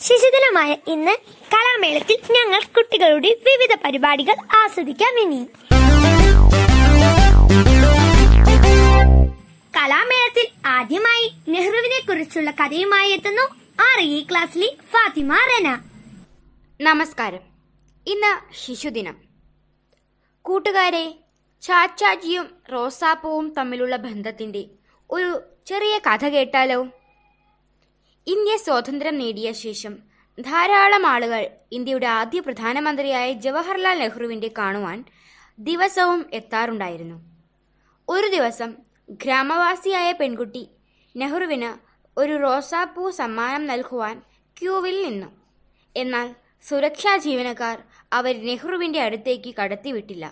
ശിശുദിനമായ ഇന്ന് കലാമേളത്തിൽ ഞങ്ങൾ കുട്ടികളുടെ വിവിധ പരിപാടികൾ ആസ്വദിക്കാം. ഇനി കലാമേളത്തിൽ ആദ്യമായി നെഹ്റുവിനെ കുറിച്ചുള്ള കഥയുമായി എത്തുന്നു 6 ക്ലാസ്സിലെ ഫാത്തിമ റന. നമസ്കാരം. ഇന്ന് ശിശുദിനം. കൂട്ടുകാരെ, ചാച്ചാജിയും റോസാപ്പൂവും തമ്മിലുള്ള ബന്ധത്തിന്റെ ഒരു ചെറിയ കഥ കേട്ടാലോ? ഇന്ത്യ സ്വാതന്ത്ര്യം നേടിയ ശേഷം ധാരാളം ആളുകൾ ഇന്ത്യയുടെ ആദ്യ പ്രധാനമന്ത്രിയായ ജവഹർലാൽ നെഹ്റുവിനെ കാണുവാൻ ദിവസവും എത്താറുണ്ടായിരുന്നു. ഒരു ദിവസം ഗ്രാമവാസിയായ പെൺകുട്ടി നെഹ്റുവിന് ഒരു റോസാപ്പൂ സമ്മാനം നൽകുവാൻ ക്യൂവിൽ നിന്നു. എന്നാൽ സുരക്ഷാ ജീവനക്കാർ അവർ നെഹ്റുവിന്റെ അടുത്തേക്ക് കടത്തിവിട്ടില്ല.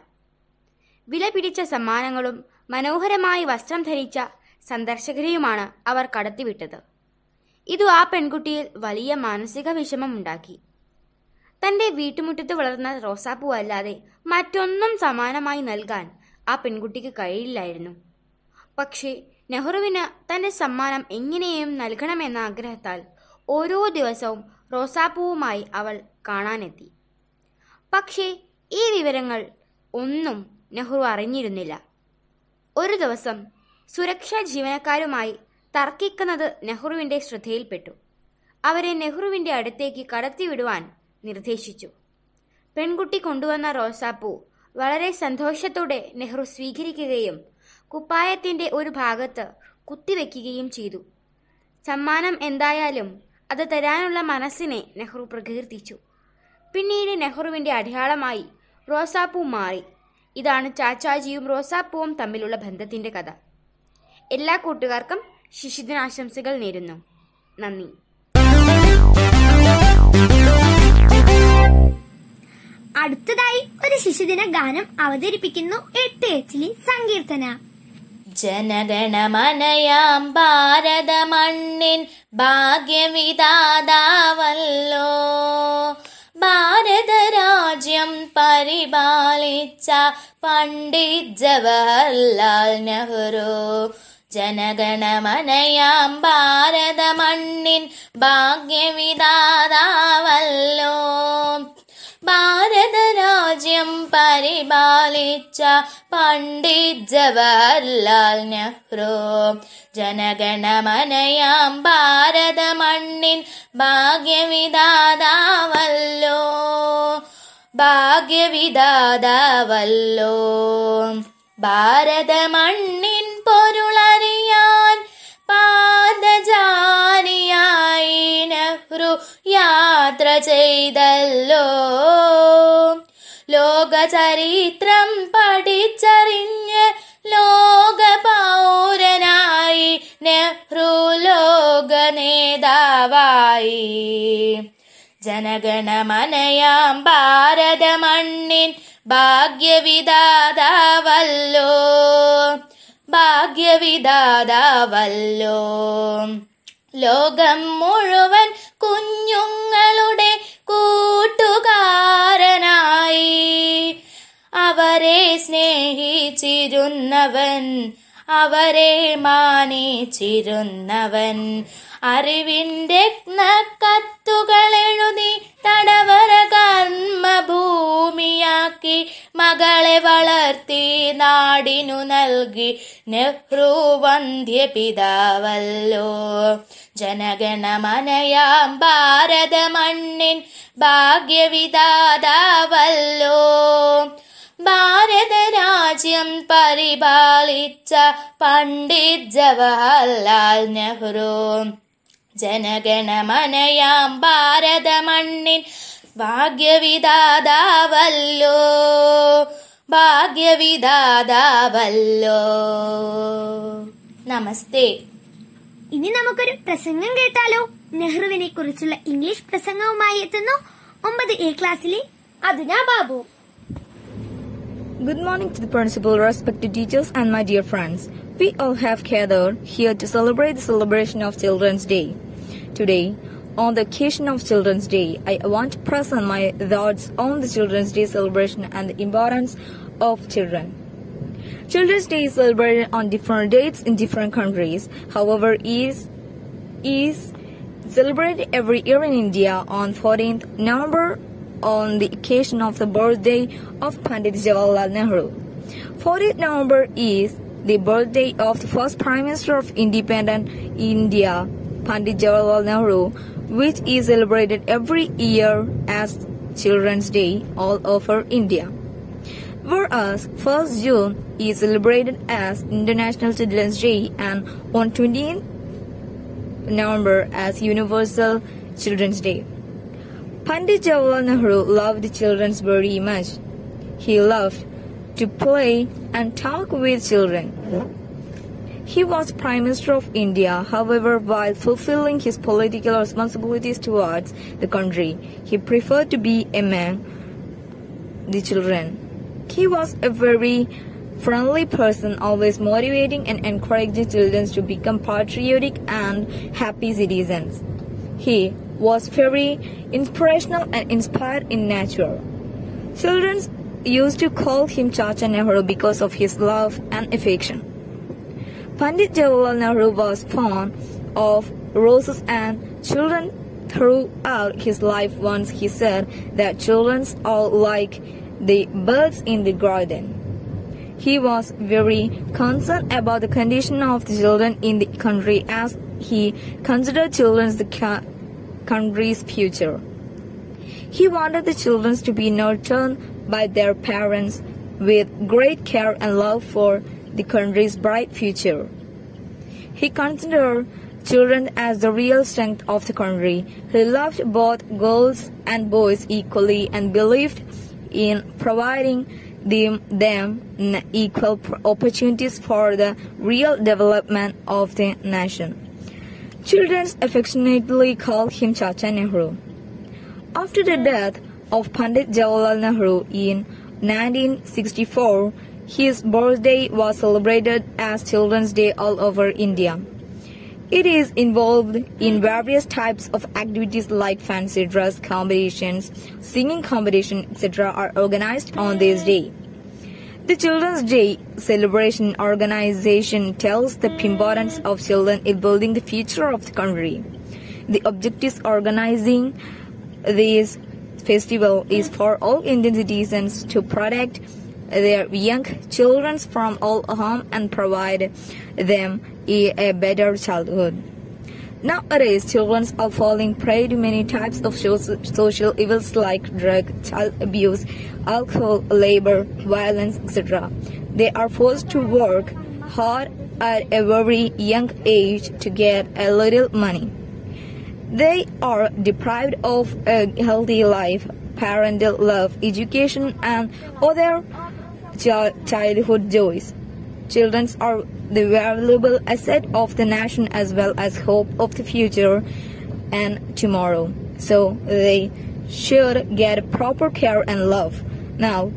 വില പിടിച്ച സമ്മാനങ്ങളും മനോഹരമായി വസ്ത്രം ധരിച്ച സന്ദർശകരെയുമാണ് അവർ കടത്തിവിട്ടത്. ഇത് ആ പെൺകുട്ടിയിൽ വലിയ മാനസിക വിഷമം ഉണ്ടാക്കി. തന്റെ വീട്ടുമുറ്റത്ത് വളർന്ന റോസാപ്പൂ അല്ലാതെ മറ്റൊന്നും സമ്മാനമായി നൽകാൻ ആ പെൺകുട്ടിക്ക് കഴിയില്ലായിരുന്നു. പക്ഷേ നെഹ്റുവിന് തന്റെ സമ്മാനം എങ്ങനെയും നൽകണമെന്ന ആഗ്രഹത്താൽ ഓരോ ദിവസവും റോസാപ്പൂവുമായി അവൾ കാണാനെത്തി. പക്ഷേ ഈ വിവരങ്ങൾ ഒന്നും നെഹ്റു അറിഞ്ഞിരുന്നില്ല. ഒരു ദിവസം സുരക്ഷാ ജീവനക്കാരുമായി തർക്കിക്കുന്നത് നെഹ്റുവിന്റെ ശ്രദ്ധയിൽപ്പെട്ടു. അവരെ നെഹ്റുവിന്റെ അടുത്തേക്ക് കടത്തിവിടുവാൻ നിർദ്ദേശിച്ചു. പെൺകുട്ടി കൊണ്ടുവന്ന റോസാപ്പൂ വളരെ സന്തോഷത്തോടെ നെഹ്റു സ്വീകരിക്കുകയും കുപ്പായത്തിന്റെ ഒരു ഭാഗത്ത് കുത്തിവെക്കുകയും ചെയ്തു. സമ്മാനം എന്തായാലും അത് തരാനുള്ള മനസ്സിനെ നെഹ്റു പ്രകീർത്തിച്ചു. പിന്നീട് നെഹ്റുവിന്റെ അടയാളമായി റോസാപ്പൂ മാറി. ഇതാണ് ചാച്ചാജിയും റോസാപ്പൂവും തമ്മിലുള്ള ബന്ധത്തിന്റെ കഥ. എല്ലാ കൂട്ടുകാർക്കും ശിശുദിനാശംസകൾ നേരുന്നു. നന്ദി. അടുത്തതായി ഒരു ശിശുദിന ഗാനം അവതരിപ്പിക്കുന്നു 8 സങ്കീർത്തന. ജനഗണമനയാം ഭാരത മണ്ണിൻ ഭാഗ്യവിധാതാവല്ലോ, ഭാരത രാജ്യം പരിപാലിച്ച പണ്ഡിറ്റ് ജവഹർലാൽ നെഹ്റു. ജനഗണമനയാം ഭാരത മണ്ണിൻ ഭാഗ്യവിധാതാവല്ലോ, ഭാരത രാജ്യം പരിപാലിച്ച പണ്ഡിറ്റ് ജവഹർലാൽ നെഹ്റു. ജനഗണമനയാം ഭാരത മണ്ണിൻ ഭാഗ്യവിധാതാവല്ലോ, ഭാഗ്യവിധാതാവല്ലോ. ഭാരത മണ്ണിൻ പൊരുളറിയാൻ പാദചാരിയായി നെഹ്റു യാത്ര ചെയ്തല്ലോ, ലോകചരിത്രം പഠിച്ചറിഞ്ഞ് ലോക പൗരനായി നെഹ്റു ലോക നേതാവായി. ജനഗണമനയാം ഭാരത മണ്ണിൻ ഭാഗ്യവിധാതാവല്ലോ, ഭാഗ്യവിധാതാവല്ലോ. ലോകം മുഴുവൻ കുഞ്ഞുങ്ങളുടെ കൂട്ടുകാരനായി അവരെ സ്നേഹിച്ചിരുന്നവൻ, അവരെ മാനിച്ചിരുന്നവൻ. അറിവിന്റെ കത്തുകൾ എഴുതി തടവറ കർമ്മഭൂമിയാക്കി മകളെ വളർത്തി നാടിനു നൽകി നെഹ്റു വന്ധ്യ പിതാവല്ലോ. ജനഗണമനയാം ഭാരത മണ്ണിൻ ഭാഗ്യവിധാതാവല്ലോ, ഭാരത രാജ്യം പരിപാലിച്ച പണ്ഡിറ്റ് ജവഹർലാൽ നെഹ്റു. ജനഗണമനയാം ഭാരത മണ്ണിൻ ഭാഗ്യവിധാതാവല്ലോ, ഭാഗ്യവിധാതാവല്ലോ. നമസ്തേ. ഇനി നമുക്കൊരു പ്രസംഗം കേട്ടാലോ? നെഹ്റുവിനെ കുറിച്ചുള്ള ഇംഗ്ലീഷ് പ്രസംഗവുമായി എത്തുന്നു 9 ക്ലാസ്സിലെ അദുന Babu. Good morning to the principal, respected teachers and my dear friends. We all have gathered here to celebrate the celebration of Children's Day. Today, on the occasion of Children's Day, I want to present my thoughts on the Children's Day celebration and the importance of children. Children's Day is celebrated on different dates in different countries. However, is celebrated every year in India on 14th November on the occasion of the birthday of Pandit Jawaharlal Nehru. 14th November is the birthday of the first Prime Minister of independent India, Pandit Jawaharlal Nehru, which is celebrated every year as Children's Day all over India. Whereas 1st June is celebrated as International Children's Day and on 20th November as Universal Children's Day. Pandit Jawaharlal Nehru loved children very much. He loved to play and talk with children. He was Prime Minister of India. However, while fulfilling his political responsibilities towards the country, he preferred to be among the children. He was a very friendly person, always motivating and encouraging children to become patriotic and happy citizens. He was very inspirational and inspired in nature. Children used to call him Chacha Nehru because of his love and affection. Pandit Jawaharlal Nehru was fond of roses and children throughout his life. Once he said that children are like the birds in the garden. He was very concerned about the condition of the children in the country as he considered children the country's future. He wanted the children to be nurtured by their parents with great care and love for the country's bright future. He considered children as the real strength of the country. He loved both girls and boys equally and believed in providing them equal opportunities for the real development of the nation. Children affectionately called him Chacha Nehru. After the death of Pandit Jawaharlal Nehru in 1964, his birthday was celebrated as Children's Day all over India. It is involved in various types of activities like fancy dress competitions, singing competition, etc. are organized on this day. The Children's Day celebration organization tells the importance of children in building the future of the country. The objective of organizing this festival is for all Indian citizens to protect their young children from all harm and provide them a better childhood. Nowadays, children are falling prey to many types of social evils like drug, child abuse, alcohol, labor, violence, etc. They are forced to work hard at a very young age to get a little money. They are deprived of a healthy life, parental love, education, and other childhood joys. Children are the valuable asset of the nation as well as hope of the future and tomorrow. So they should get proper care and love. Now,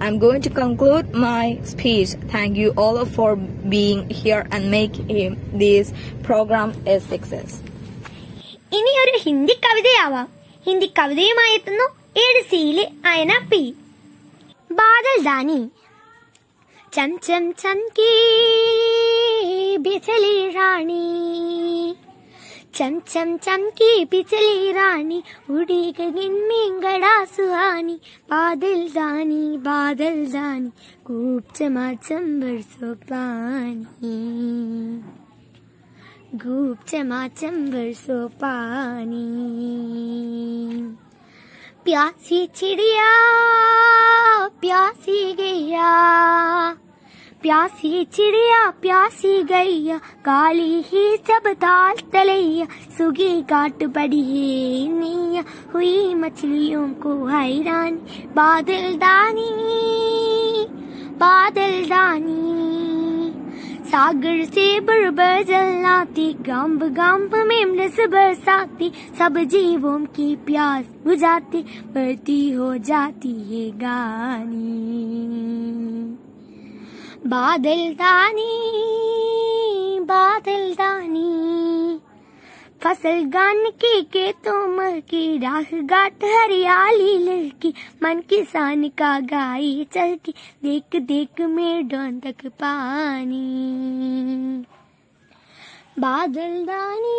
I'm going to conclude my speech. Thank you all for being here and make this program a success. ഇനി ഒരു ഹിന്ദി കവിതയാവാം. ഹിന്ദി കവിതയുമായി എത്തുന്നു 7C Ayana P. Badal Dani. चम चम चमकी बिचली रानी, चम चम चमकी बिचली रानी, उड़ी गगन में गड़ा सुहानी. बादल दानी खूब चमाचम बरसो पानी, खूब चमाचम बरसो पानी. प्यासी चिड़िया प्यासी गैया, प्यासी चिड़िया प्यासी गैया, काली ही सब ताल तलैया, सुगी घाट बड़ी है नैया, हुई मछलियों को हैरानी. बादल दानी सागर से बरबर जलाती, गांब गांब में मृस बरसाती, सब जीवों की प्यास बुझाती, बढ़ती हो जाती है गानी. बादल दानी फसल गान की खेतों की, राह घाट हरियाली लड़की, मन किसान का गाई चलकी, देख देख में डोंदक पानी. बादल दानी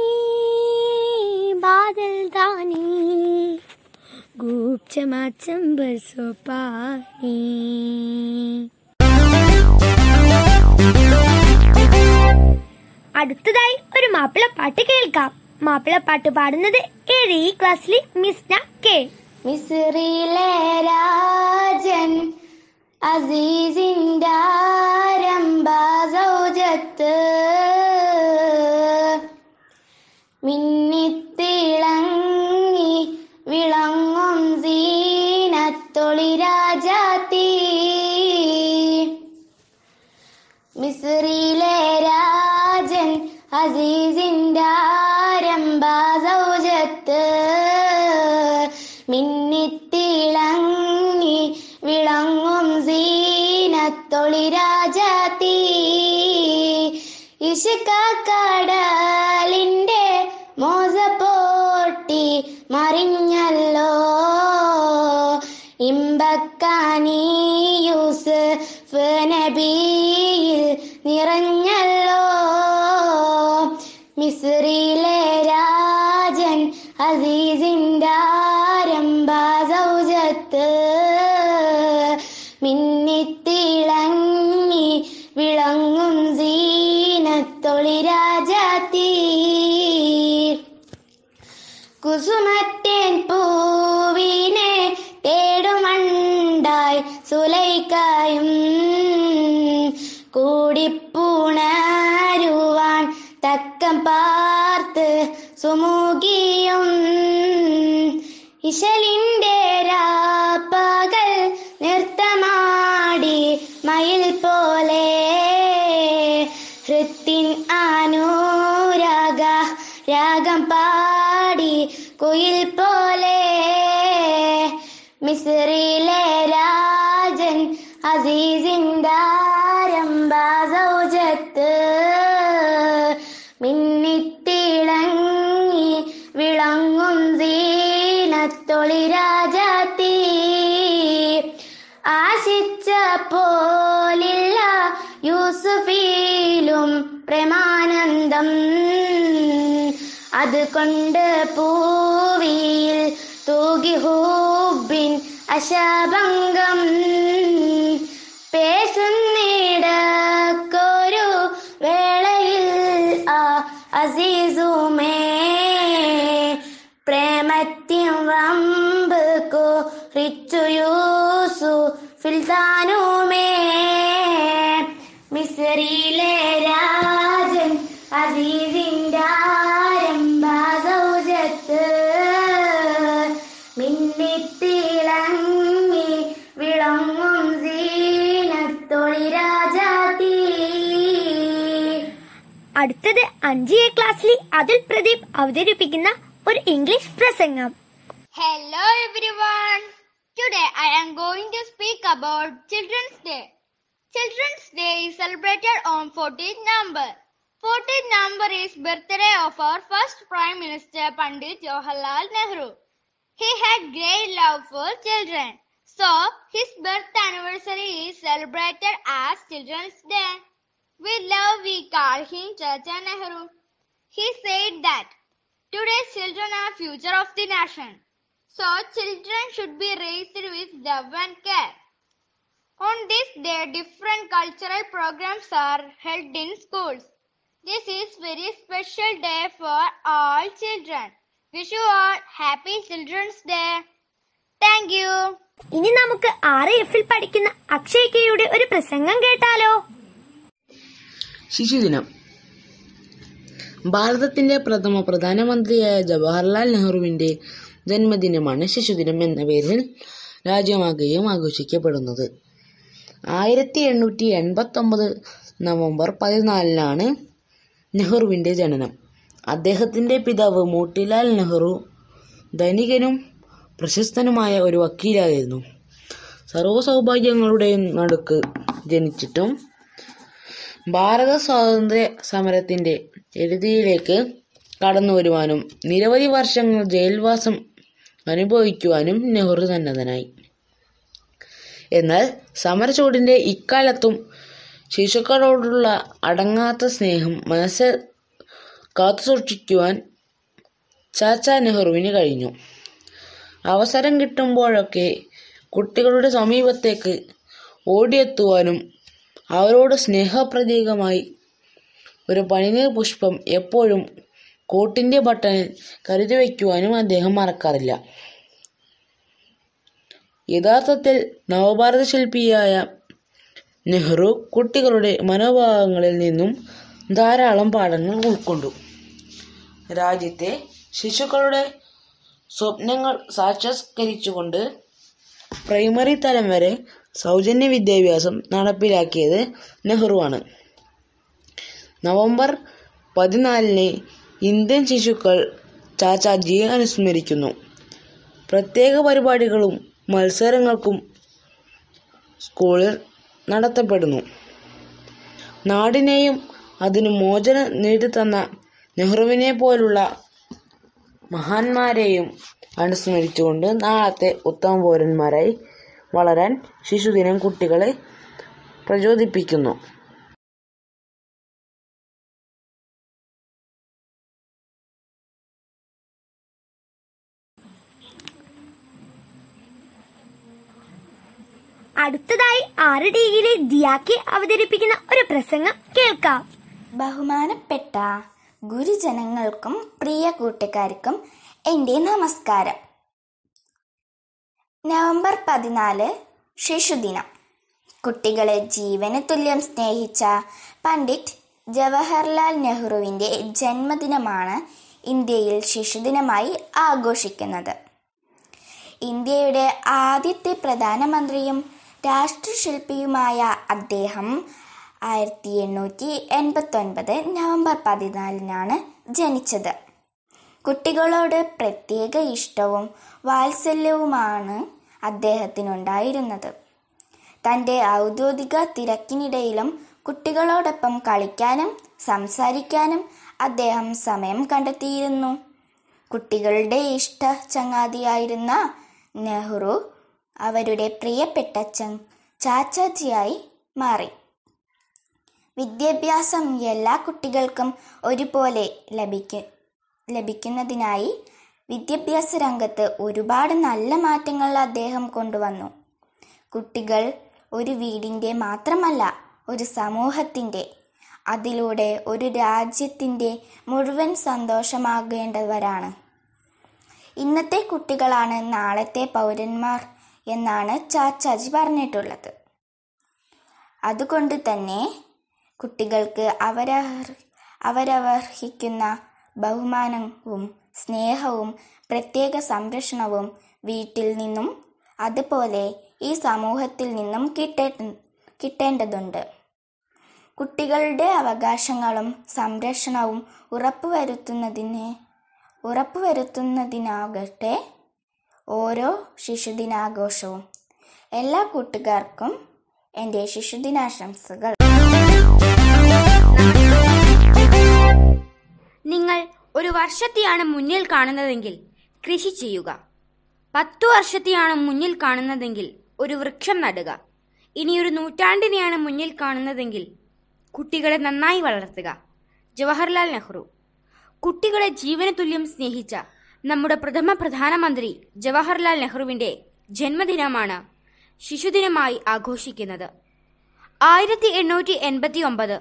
खूब चमाचम बरसो पानी. അടുത്തതായി ഒരു മാപ്പിളപ്പാട്ട് കേൾക്കാം. മാപ്പിളപ്പാട്ട് പാടുന്നത് 7 ക്ലാസ്സിലെ മിസ്ന കെ. മിസ്രിലെ രാജൻ അസീസിന്റെ ആരംഭ സൗജത്ത് മിന്നിത്തിളങ്ങി വിളങ്ങും സീനത്തൊളി രാജാത്തി. മിസ്രിലെ രാജൻ അസീസിന്റെ ആരംഭ സൗജത്ത് മിന്നിത്തിളങ്ങി വിളങ്ങും സീനത്തൊളി രാജാത്തി. ഇഷ്കക്കടലിന്റെ മോസ പോട്ടി മറിഞ്ഞല്ലോ ഇമ്പക്കാനി യൂസുഫ് നബിയിൽ നിറഞ്ഞല്ലോ. മിസ്രിലെ രാജൻ അസീസിന്റെ ആരംഭ സൗജത്ത് മിന്നിത്തിളങ്ങി വിളങ്ങും സീനത്തൊളി രാജാത്തി. കുസുമത്തേൻ പൂവിനെ തേടുമണ്ടായി സുലൈക്കായും കൂടിപ്പുണരുവാൻ തക്കം പാർത്ത് സുമുഖിയും. ഇശലിന്റെ രാപ്പകൽ നൃത്തമാടി മയിൽ പോലെ ഹൃത്തിൻ അനുരാഗ രാഗം പാടി കുയിൽ പോലെ. മിസ്രിലെ രാജൻ അസീസിന്റെ ആരംഭ സൗജത്ത് മിന്നിത്തിളങ്ങി വിളങ്ങും സീനത്തൊളി രാജാത്തി. ആശിച്ച പോലില്ല യൂസുഫിലും പ്രേമാനന്ദം അതുകൊണ്ട് പൂവിയിൽ തൂകി ഹൂബിൻ അശഭംഗം. പേശുന്നിടക്കൊരു വേളയിൽ ആ അസീസുമേ പ്രേമത്തിൻ വമ്പ് കുറിച്ചു യൂസുഫിൽ താനുമേ. മിസ്രിലെ രാജൻ അസീസിന്റെ ആരംഭ സൗജത്ത് മിന്നിത്തിളങ്ങി വിളങ്ങും സീനത്തൊളി രാജാത്തി. അടുത്തത് 5 ക്ലാസ്സിലെ അതുൽ പ്രദീപ് അവതരിപ്പിക്കുന്ന ഒരു ഇംഗ്ലീഷ് പ്രസംഗം. Hello everyone. Today I am going to speak about Children's Day. Children's Day is celebrated on 14th November. 14th November is birthday of our first Prime Minister Pandit Jawaharlal Nehru. He had great love for children. So his birth anniversary is celebrated as Children's Day. With love we call him Chacha Nehru. He said that today's children are future of the nation. So children should be raised with love and care. On this day, different cultural programs are held in schools. This is very special day for all children. Wish you all happy Children's Day. Thank you. ഇനി നമുക്ക് 6Fൽ പഠിക്കുന്ന അക്ഷയ് കെയുടെ ഒരു പ്രസംഗം കേട്ടാലോ. ശിശുദിനം. ഭാരതത്തിന്റെ പ്രഥമ പ്രധാനമന്ത്രിയായ ജവഹർലാൽ നെഹ്റുവിന്റെ ജന്മദിനമാണ് ശിശുദിനം എന്ന പേരിൽ രാജ്യമാകെയും ആഘോഷിക്കപ്പെടുന്നത്. 1889 നവംബർ 14 നെഹ്റുവിന്റെ ജനനം. അദ്ദേഹത്തിന്റെ പിതാവ് മോട്ടിലാൽ നെഹ്റു ധനികനും പ്രശസ്തനുമായ ഒരു വക്കീലായിരുന്നു. സർവ്വ സൗഭാഗ്യങ്ങളുടെയും നടുക്ക് ജനിച്ചിട്ടും ഭാരത സ്വാതന്ത്ര്യ സമരത്തിന്റെ എഴുതിയിലേക്ക് കടന്നു വരുവാനും നിരവധി വർഷങ്ങൾ ജയിൽവാസം അനുഭവിക്കുവാനും നെഹ്റു സന്നദ്ധനായി. എന്നാൽ സമരചൂടിന്റെ ഇക്കാലത്തും ശിശുക്കളോടുള്ള അടങ്ങാത്ത സ്നേഹം മനസ്സിൽ കാത്തുസൂക്ഷിക്കുവാൻ ചാച്ചാ നെഹ്റുവിന് കഴിഞ്ഞു. അവസരം കിട്ടുമ്പോഴൊക്കെ കുട്ടികളുടെ സമീപത്തേക്ക് ഓടിയെത്തുവാനും അവരോട് സ്നേഹപ്രതീകമായി ഒരു പനിനീർ പുഷ്പം എപ്പോഴും കോട്ടിൻ്റെ ബട്ടണിൽ കരുതി വയ്ക്കുവാനും അദ്ദേഹം മറക്കാറില്ല. യഥാർത്ഥത്തിൽ നവഭാരത ശില്പിയായ നെഹ്റു കുട്ടികളുടെ മനോഭാവങ്ങളിൽ നിന്നും ധാരാളം പാഠങ്ങൾ ഉൾക്കൊണ്ടു. രാജ്യത്തെ ശിശുക്കളുടെ സ്വപ്നങ്ങൾ സാക്ഷാത്കരിച്ചുകൊണ്ട് പ്രൈമറി തലം വരെ സൗജന്യ വിദ്യാഭ്യാസം നടപ്പിലാക്കിയത് നെഹ്റുവാണ്. നവംബർ 14 ഇന്ത്യൻ ശിശുക്കൾ ചാച്ചാജിയെ അനുസ്മരിക്കുന്നു. പ്രത്യേക പരിപാടികളും മത്സരങ്ങൾക്കും സ്കൂളിൽ നടത്തപ്പെടുന്നു. നാടിനെയും അതിനു മോചനം നേടിത്തന്ന നെഹ്റുവിനെ പോലുള്ള മഹാന്മാരെയും അനുസ്മരിച്ചുകൊണ്ട് നാളത്തെ ഉത്തമ പൗരന്മാരായി വളരാൻ ശിശുദിനം കുട്ടികളെ പ്രചോദിപ്പിക്കുന്നു. അടുത്തതായി 6 ഡിഗ്രിയിലെ ദിയാക്കി അവതരിപ്പിക്കുന്ന ഒരു പ്രസംഗം കേൾക്കാം. ബഹുമാനപ്പെട്ട ഗുരുജനങ്ങൾക്കും പ്രിയ കൂട്ടുകാർക്കും എൻ്റെ നമസ്കാരം. നവംബർ 14 ശിശുദിനം. കുട്ടികളെ ജീവന് തുല്യം സ്നേഹിച്ച പണ്ഡിറ്റ് ജവഹർലാൽ നെഹ്റുവിൻ്റെ ജന്മദിനമാണ് ഇന്ത്യയിൽ ശിശുദിനമായി ആഘോഷിക്കുന്നത്. ഇന്ത്യയുടെ ആദ്യത്തെ പ്രധാനമന്ത്രിയും രാഷ്ട്രശില്പിയുമായ അദ്ദേഹം 1889 നവംബർ 14 ജനിച്ചത്. കുട്ടികളോട് പ്രത്യേക ഇഷ്ടവും വാത്സല്യവുമാണ് അദ്ദേഹത്തിനുണ്ടായിരുന്നത്. തൻ്റെ ഔദ്യോഗിക തിരക്കിനിടയിലും കുട്ടികളോടൊപ്പം കളിക്കാനും സംസാരിക്കാനും അദ്ദേഹം സമയം കണ്ടെത്തിയിരുന്നു. കുട്ടികളുടെ ഇഷ്ട ചങ്ങാതിയായിരുന്ന നെഹ്റു അവരുടെ പ്രിയപ്പെട്ട ചാച്ചാജിയായി മാറി. വിദ്യാഭ്യാസം എല്ലാ കുട്ടികൾക്കും ഒരുപോലെ ലഭിക്കുന്നതിനായി വിദ്യാഭ്യാസ രംഗത്ത് ഒരുപാട് നല്ല മാറ്റങ്ങൾ അദ്ദേഹം കൊണ്ടുവന്നു. കുട്ടികൾ ഒരു വീടിൻ്റെ മാത്രമല്ല, ഒരു സമൂഹത്തിൻ്റെ, അതിലൂടെ ഒരു രാജ്യത്തിൻ്റെ മുഴുവൻ സന്തോഷമാകേണ്ടവരാണ്. ഇന്നത്തെ കുട്ടികളാണ് നാളത്തെ പൗരന്മാർ എന്നാണ് ചാച്ചാജി പറഞ്ഞിട്ടുള്ളത്. അതുകൊണ്ട് തന്നെ കുട്ടികൾക്ക് അവരർഹിക്കുന്ന ബഹുമാനവും സ്നേഹവും പ്രത്യേക സംരക്ഷണവും വീട്ടിൽ നിന്നും അതുപോലെ ഈ സമൂഹത്തിൽ നിന്നും കിട്ടേണ്ടതുണ്ട്. കുട്ടികളുടെ അവകാശങ്ങളും സംരക്ഷണവും ഉറപ്പുവരുത്തുന്നതിനാകട്ടെ ഓരോ ശിശുദിനാഘോഷവും. എല്ലാ കൂട്ടുകാർക്കും എൻ്റെ ശിശുദിനാശംസകൾ. നിങ്ങൾ ഒരു വർഷത്തെയാണ് മുന്നിൽ കാണുന്നതെങ്കിൽ കൃഷി ചെയ്യുക. 10 വർഷത്തെയാണ് മുന്നിൽ കാണുന്നതെങ്കിൽ ഒരു വൃക്ഷം നടുക. ഇനിയൊരു നൂറ്റാണ്ടിനെയാണ് മുന്നിൽ കാണുന്നതെങ്കിൽ കുട്ടികളെ നന്നായി വളർത്തുക. ജവഹർലാൽ നെഹ്റു. കുട്ടികളെ ജീവന തുല്യം സ്നേഹിച്ച നമ്മുടെ പ്രധാനമന്ത്രി ജവഹർലാൽ നെഹ്റുവിൻ്റെ ജന്മദിനമാണ് ശിശുദിനമായി ആഘോഷിക്കുന്നത്. 1889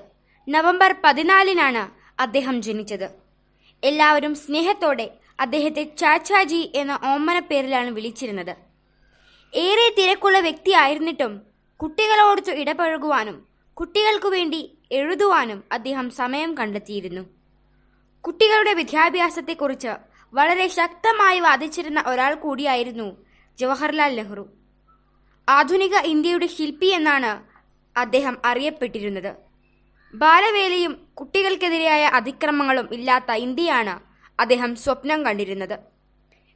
നവംബർ 14 അദ്ദേഹം ജനിച്ചത്. എല്ലാവരും സ്നേഹത്തോടെ അദ്ദേഹത്തെ ചാച്ചാജി എന്ന ഓമന പേരിലാണ് വിളിച്ചിരുന്നത്. ഏറെ തിരക്കുള്ള വ്യക്തിയായിരുന്നിട്ടും കുട്ടികളോട് ഇടപഴകുവാനും കുട്ടികൾക്കു വേണ്ടി എഴുതുവാനും അദ്ദേഹം സമയം കണ്ടെത്തിയിരുന്നു. കുട്ടികളുടെ വിദ്യാഭ്യാസത്തെക്കുറിച്ച് വളരെ ശക്തമായി വാദിച്ചിരുന്ന ഒരാൾ കൂടിയായിരുന്നു ജവഹർലാൽ നെഹ്റു. ആധുനിക ഇന്ത്യയുടെ ശില്പി എന്നാണ് അദ്ദേഹം അറിയപ്പെട്ടിരുന്നത്. ബാലവേലയും കുട്ടികൾക്കെതിരായ അതിക്രമങ്ങളും ഇല്ലാത്ത ഇന്ത്യയാണ് അദ്ദേഹം സ്വപ്നം കണ്ടിരുന്നത്.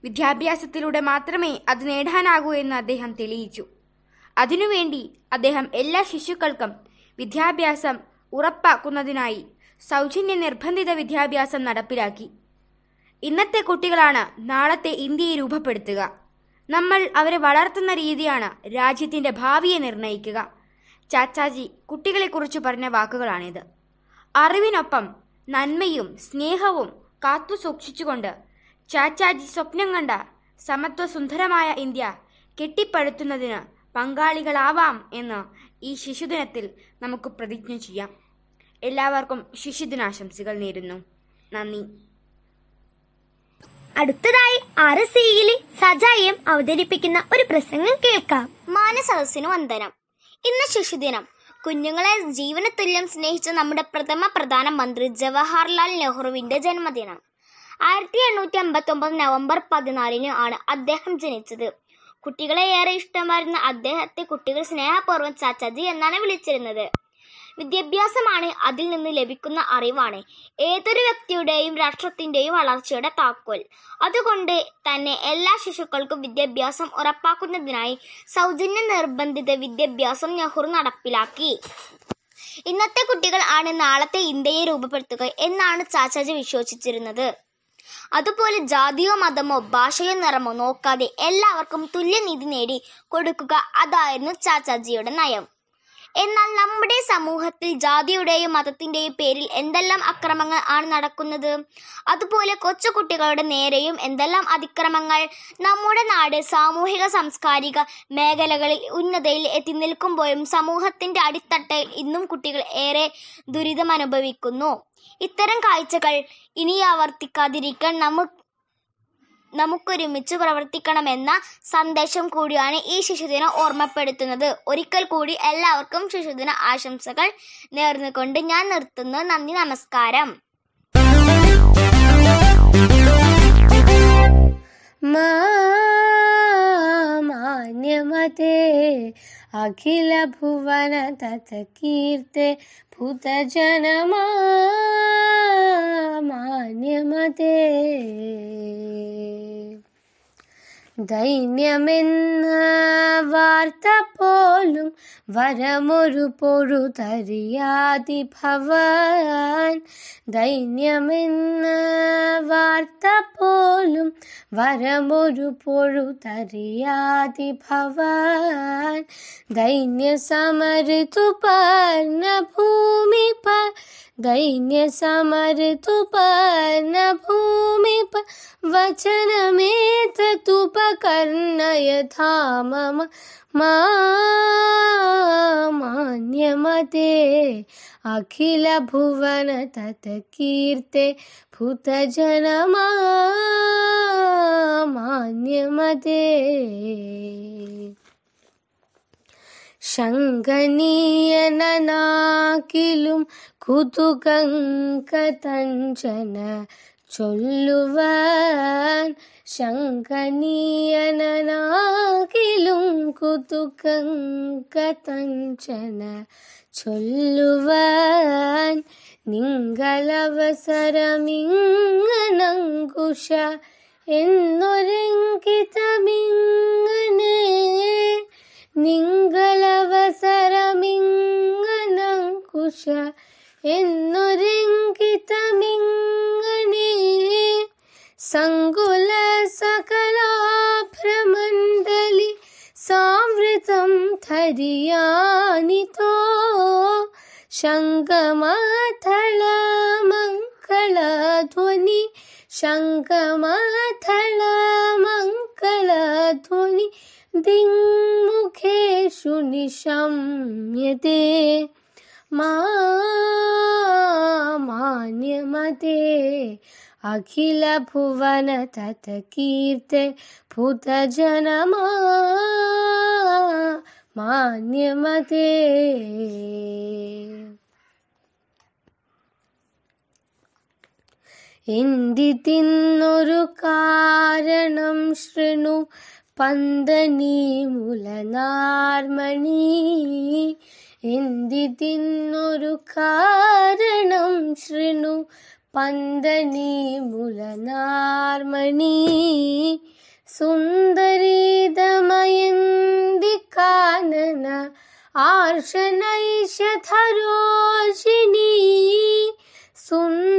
വിദ്യാഭ്യാസത്തിലൂടെ മാത്രമേ അത് നേടാനാകൂ എന്ന് അദ്ദേഹം തെളിയിച്ചു. അതിനുവേണ്ടി അദ്ദേഹം എല്ലാ ശിശുക്കൾക്കും വിദ്യാഭ്യാസം ഉറപ്പാക്കുന്നതിനായി സൗജന്യ നിർബന്ധിത വിദ്യാഭ്യാസം നടപ്പിലാക്കി. ഇന്നത്തെ കുട്ടികളാണ് നാളത്തെ ഇന്ത്യയെ രൂപപ്പെടുത്തുക. നമ്മൾ അവരെ വളർത്തുന്ന രീതിയാണ് രാജ്യത്തിൻ്റെ ഭാവിയെ നിർണ്ണയിക്കുക. ചാച്ചാജി കുട്ടികളെക്കുറിച്ച് പറഞ്ഞ വാക്കുകളാണിത്. അറിവിനൊപ്പം നന്മയും സ്നേഹവും കാത്തു സൂക്ഷിച്ചുകൊണ്ട് ചാച്ചാജി സ്വപ്നം കണ്ട സമത്വ സുന്ദരമായ ഇന്ത്യ കെട്ടിപ്പടുത്തുന്നതിന് പങ്കാളികളാവാം എന്ന് ഈ ശിശുദിനത്തിൽ നമുക്ക് പ്രതിജ്ഞ ചെയ്യാം. എല്ലാവർക്കും ശിശുദിനാശംസകൾ നേരുന്നു. നന്ദി. അടുത്തതായി RSCയിലെ സജായം അവതരിപ്പിക്കുന്ന ഒരു പ്രസംഗം കേൾക്കാം. മാനസദസ്സിന് വന്ദനം. ഇന്ന് ശിശുദിനം. കുഞ്ഞുങ്ങളെ ജീവനതുല്യം സ്നേഹിച്ച നമ്മുടെ പ്രഥമ പ്രധാനമന്ത്രി ജവഹർലാൽ നെഹ്റുവിന്റെ ജന്മദിനം. 1859 നവംബർ 14 ആണ് അദ്ദേഹം ജനിച്ചത്. കുട്ടികളെ ഏറെ ഇഷ്ടമായിരുന്ന അദ്ദേഹത്തെ കുട്ടികൾ സ്നേഹപൂർവ്വം ചാച്ചാജി എന്നാണ് വിളിച്ചിരുന്നത്. വിദ്യാഭ്യാസമാണ്, അതിൽ നിന്ന് ലഭിക്കുന്ന അറിവാണ് ഏതൊരു വ്യക്തിയുടെയും രാഷ്ട്രത്തിന്റെയും വളർച്ചയുടെ താക്കോൽ. അതുകൊണ്ട് തന്നെ എല്ലാ ശിശുക്കൾക്കും വിദ്യാഭ്യാസം ഉറപ്പാക്കുന്നതിനായി സൗജന്യ നിർബന്ധിത വിദ്യാഭ്യാസം നെഹ്റു നടപ്പിലാക്കി. ഇന്നത്തെ കുട്ടികൾ ആണ് നാളത്തെ ഇന്ത്യയെ രൂപപ്പെടുത്തുക എന്നാണ് ചാച്ചാജി വിശ്വസിച്ചിരുന്നത്. അതുപോലെ ജാതിയോ മതമോ ഭാഷയോ നിറമോ നോക്കാതെ എല്ലാവർക്കും തുല്യനീതി നേടി കൊടുക്കുക, അതായിരുന്നു ചാച്ചാജിയുടെ നയം. എന്നാൽ നമ്മുടെ സമൂഹത്തിൽ ജാതിയുടെയും മതത്തിന്റെയും പേരിൽ എന്തെല്ലാം അക്രമങ്ങൾ ആണ് നടക്കുന്നത്. അതുപോലെ കൊച്ചുകുട്ടികളുടെ നേരെയും എന്തെല്ലാം അതിക്രമങ്ങൾ. നമ്മുടെ നാട് സാമൂഹിക സാംസ്കാരിക മേഖലകളിൽ ഉന്നതയിൽ എത്തി നിൽക്കുമ്പോഴും സമൂഹത്തിന്റെ അടിത്തട്ടിൽ ഇന്നും കുട്ടികൾ ഏറെ ദുരിതം അനുഭവിക്കുന്നു. ഇത്തരം കാഴ്ചകൾ ഇനി ആവർത്തിക്കാതിരിക്കാൻ നമുക്കൊരുമിച്ച് പ്രവർത്തിക്കണമെന്ന സന്ദേശം കൂടിയാണ് ഈ ശിശുദിനം ഓർമ്മപ്പെടുത്തുന്നത്. ഒരിക്കൽ കൂടി എല്ലാവർക്കും ശിശുദിന ആശംസകൾ നേർന്നുകൊണ്ട് ഞാൻ നിർത്തുന്നു. നന്ദി, നമസ്കാരം. മാന്യമതേ അഖില ഭുവന തത് കീർത്തെ ഭൂത ജനമാ മാന്യമതേ. ദൈന്യമെന്ന വാർത്ത പോലും വരമൊരു പൊഴുതറിയാതി ഭവാൻ. ദൈന്യമെന്ന വാർത്ത പോലും വരമൊരു പൊഴുതറിയാതി ഭവാൻ. ദൈന്യ സമരുതു പർണഭൂമി പർ ദൈന്യ സമരുതു പർണഭൂമി പർ വചനമേതതുപകർണയഥാ മമ മാന്യമതേ അഖില ഭുവന തത് കീർത്തെ ഭൂത ജനമാ മാന്യമതേ. ശങ്കനീയനാകിലും കുതുകങ്കതഞ്ജന ചൊല്ലുവാൻ. ശങ്കനീയനാകിലും കുതുകങ്കതഞ്ജന ചൊല്ലുവാൻ. നിങ്ങളവസരമിങ്ങനങ്കുശ എന്നൊരങ്കിതമിങ്ങനെ. നിങ്ങളവസരമിങ്ങനങ്കുശ എന്നൊരങ്കിതമിങ്ങനെ. സങ്കുല സകലാഭ്രമണ്ഡലി സാവൃതം ധരിയാനിതോ. ശംഖമഥളമംഗളധ്വനി ശംഖമഥളമംഗളധ്വനി ദിങ്മുഖേഷു നിശമ്യതേ. മാന്യമതേ അഖില ഭുവന തത് കീർത്തെ ഭൂത ജനമാ മാന്യമതേ. എന്തിന്നൊരു കാരണം ശൃണു പന്തനീ മുലനാർമണി. എന്തിന്നൊരു കാരണം ശൃണു പന്തനീ മുലനാർമണി. സുന്ദരീദമയന്തി കാനന ആർഷനൈഷധരോഷിണി. സുന്ദരീദമയന്തി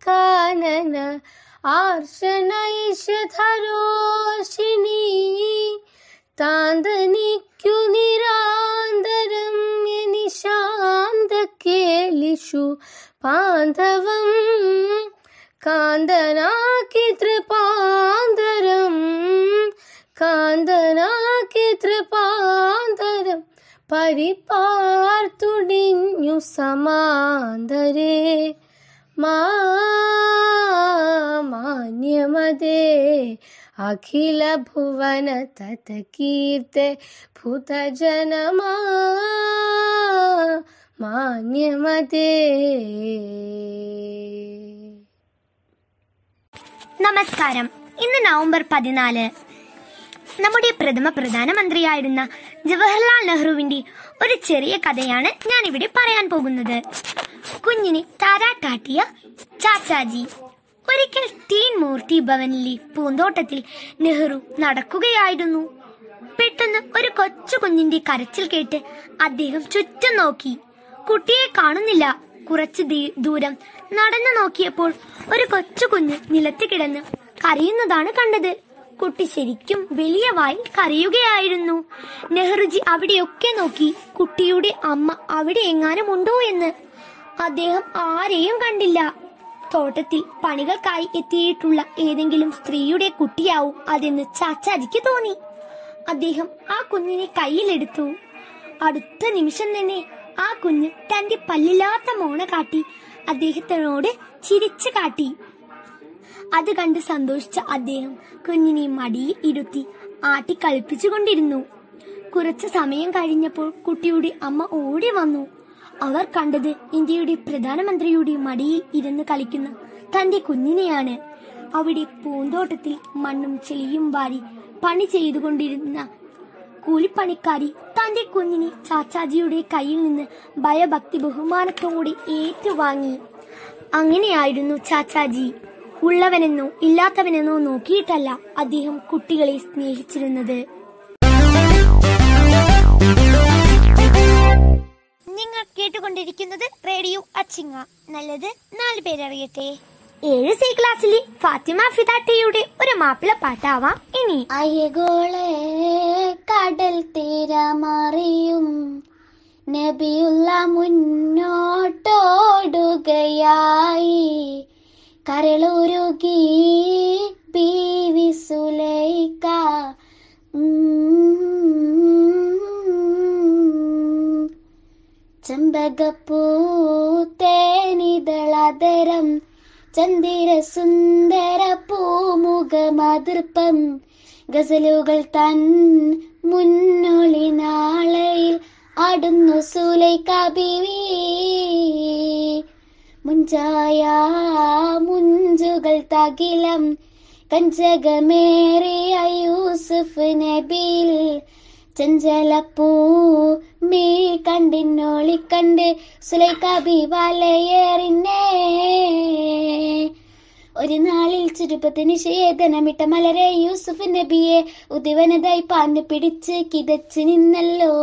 കാനന ആർഷനൈഷധരോഷിണി. താന്തനിക്കു നിരാന്തരം നിശാന്ത കേളിഷു പാന്തവം കാന്തനാക്കി തൃപാന്തരം കാന്തനാക്കി തൃപാന്തരം പരിപാർത്തുടിഞ്ഞു സമാന്തരേ മാന്യമതേ അഖില ഭുവന തത കീർത്തെ ഭൂതജനമാ മാന്യമതേ. നമസ്കാരം. ഇന്ന് നവംബർ 14. നമ്മുടെ പ്രധാനമന്ത്രിയായിരുന്ന ജവഹർലാൽ നെഹ്റുവിന്റെ ഒരു ചെറിയ കഥയാണ് ഞാൻ ഇവിടെ പറയാൻ പോകുന്നത്. കുഞ്ഞിനെ താരാട്ടാട്ടിയ ചാച്ചാജി. ഒരിക്കൽ തീൻ മൂർത്തി ഭവനിലെ പൂന്തോട്ടത്തിൽ നെഹ്റു നടക്കുകയായിരുന്നു. പെട്ടെന്ന് ഒരു കൊച്ചു കുഞ്ഞിന്റെ കരച്ചിൽ കേട്ട് അദ്ദേഹം ചുറ്റും നോക്കി. കുട്ടിയെ കാണുന്നില്ല. കുറച്ചു ദൂരം നടന്നു നോക്കിയപ്പോൾ ഒരു കൊച്ചു കുഞ്ഞ് നിലത്ത് കിടന്ന് കരയുന്നതാണ് കണ്ടത്. കുട്ടി ശരിക്കും വലിയ വായിൽ കരയുകയായിരുന്നു. നെഹ്റുജി അവിടെയൊക്കെ നോക്കി. കുട്ടിയുടെ അമ്മ അവിടെ എങ്ങാനും ഉണ്ടോ എന്ന്. അദ്ദേഹം ആരെയും കണ്ടില്ല. തോട്ടത്തിൽ പണികൾക്കായി എത്തിയിട്ടുള്ള ഏതെങ്കിലും സ്ത്രീയുടെ കുട്ടിയാവും അതെന്ന് ചാച്ചാജിക്ക് തോന്നി. അദ്ദേഹം ആ കുഞ്ഞിനെ കയ്യിലെടുത്തു. അടുത്ത നിമിഷം തന്നെ ആ കുഞ്ഞ് തന്റെ പല്ലില്ലാത്ത മോണ കാട്ടി അദ്ദേഹത്തിനോട് ചിരിച്ചു കാട്ടി. അത് കണ്ട് സന്തോഷിച്ച അദ്ദേഹം കുഞ്ഞിനെ മടിയിൽ ഇരുത്തി ആട്ടി കളിപ്പിച്ചുകൊണ്ടിരുന്നു. കുറച്ചു സമയം കഴിഞ്ഞപ്പോൾ കുട്ടിയുടെ അമ്മ ഓടി വന്നു. അവർ കണ്ടത് ഇന്ത്യയുടെ പ്രധാനമന്ത്രിയുടെ മടിയിൽ ഇരുന്ന് കളിക്കുന്ന തന്റെ കുഞ്ഞിനെയാണ്. അവിടെ പൂന്തോട്ടത്തിൽ മണ്ണും ചെളിയും വാരി പണി ചെയ്തുകൊണ്ടിരുന്ന കൂലിപ്പണിക്കാരി തന്റെ കുഞ്ഞിനെ ചാച്ചാജിയുടെ കയ്യിൽ നിന്ന് ഭയഭക്തി ബഹുമാനത്തോടെ ഏറ്റുവാങ്ങി. അങ്ങനെയായിരുന്നു ചാച്ചാജി. ഉള്ളവനെന്നോ ഇല്ലാത്തവനെന്നോ നോക്കിയിട്ടല്ല അദ്ദേഹം കുട്ടികളെ സ്നേഹിച്ചിരുന്നത്. നിങ്ങൾ കേട്ടുകൊണ്ടിരിക്കുന്നത് റേഡിയോ അച്ചിങ്ങ. നല്ലത് 4 പേരറിയട്ടെ. 7C ക്ലാസ്സിലെ ഫാത്തിമ ഫിദാട്ടിയുടെ ഒരു മാപ്പിള പാട്ടാവാം ഇനി. അയഗോളെ കടൽ തീരമറിയും നബിയുള്ള മുന്നോട്ടോടുകയായി കരളുരുകി ബീവി സുലൈഖ. ചെമ്പകപ്പൂ തേനിതളതരം ചന്ദിര സുന്ദര പൂമുഖമതിർപ്പം ഗസലുകൾ തൻ മുന്നൊളി നാളയിൽ ആടുന്നു സുലൈഖ ബീവി. മുഞ്ചായ മുഞ്ചുകൾ തകിലം കഞ്ചകമേറിയ യൂസുഫ് നബിയിൽ ചഞ്ചലപ്പൂ മീ കണ്ടിന്നോളിക്കണ്ട് സുലൈഖ ബീവാലയേറിന്നേ. ഒരു നാളിൽ ചുരുപ്പത്തിന് ശേതനമിട്ട മലരെ യൂസുഫ് നബിയെ ഉദിവനതായി പാഞ്ഞു പിടിച്ച് കിതച്ച് നിന്നല്ലോ.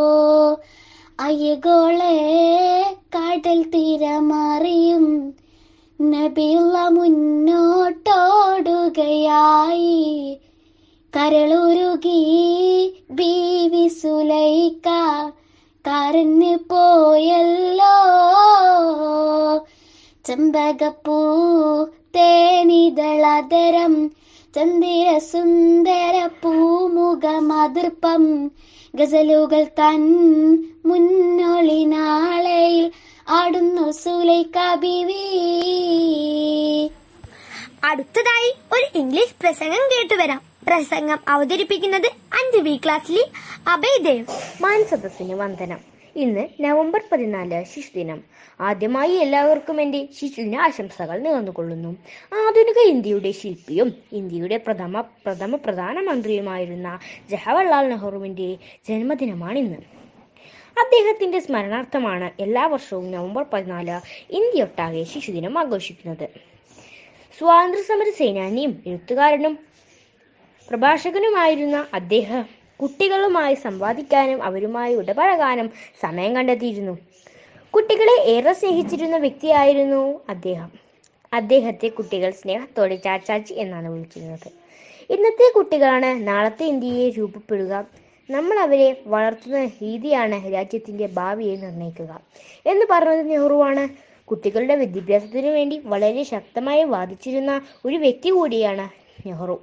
അയ്യഗോളെ കടൽ തീരമറിയും നബിയുള്ള മുന്നോട്ടോടുകയായി കരളുരുകി ബീവി സുലൈഖ കരഞ്ഞു പോയല്ലോ. ചെമ്പകപ്പൂ തേനിതളതരം ചന്ദിര സുന്ദര പൂമുഖമതിർപ്പം ഗസലുകൾ തൻ മുന്നൊളി നാളയിൽ ആടുന്നു സുലൈഖ ബീവി. അടുത്തതായി ഒരു ഇംഗ്ലീഷ് പ്രസംഗം കേട്ടുവരാം. പ്രസംഗം അവതരിപ്പിക്കുന്നത് 5B ക്ലാസ്സിലെ അഭയ്ദേവ്. മാൻസദസ്സിന് വന്ദനം. ഇന്ന് നവംബർ 14 ശിശുദിനം. ആദ്യമായി എല്ലാവർക്കും എൻ്റെ ശിശുദിന ആശംസകൾ നേർന്നുകൊള്ളുന്നു. ആധുനിക ഇന്ത്യയുടെ ശില്പിയും ഇന്ത്യയുടെ പ്രഥമ പ്രധാനമന്ത്രിയുമായിരുന്ന ജവഹർലാൽ നെഹ്റുവിൻ്റെ ജന്മദിനമാണിന്ന്. അദ്ദേഹത്തിൻ്റെ സ്മരണാർത്ഥമാണ് എല്ലാ വർഷവും നവംബർ 14 ഇന്ത്യയൊട്ടാകെ ശിശുദിനം ആഘോഷിക്കുന്നത്. സ്വാതന്ത്ര്യസമര സേനാനിയും എഴുത്തുകാരനും പ്രഭാഷകനുമായിരുന്ന അദ്ദേഹം കുട്ടികളുമായി സംവാദിക്കാനും അവരുമായി ഇടപഴകാനും സമയം കണ്ടെത്തിയിരുന്നു. കുട്ടികളെ ഏറെ സ്നേഹിച്ചിരുന്ന വ്യക്തിയായിരുന്നു അദ്ദേഹം. അദ്ദേഹത്തെ കുട്ടികൾ സ്നേഹത്തോടെ ചാച്ചാജി എന്നാണ് വിളിച്ചിരുന്നത്. ഇന്നത്തെ കുട്ടികളാണ് നാളത്തെ ഇന്ത്യയെ രൂപപ്പെടുക. നമ്മൾ അവരെ വളർത്തുന്ന രീതിയാണ് രാജ്യത്തിൻ്റെ ഭാവിയെ നിർണ്ണയിക്കുക എന്ന് പറഞ്ഞത് നെഹ്റുവാണ്. കുട്ടികളുടെ വിദ്യാഭ്യാസത്തിനു വേണ്ടി വളരെ ശക്തമായി വാദിച്ചിരുന്ന ഒരു വ്യക്തി കൂടിയാണ് നെഹ്റു.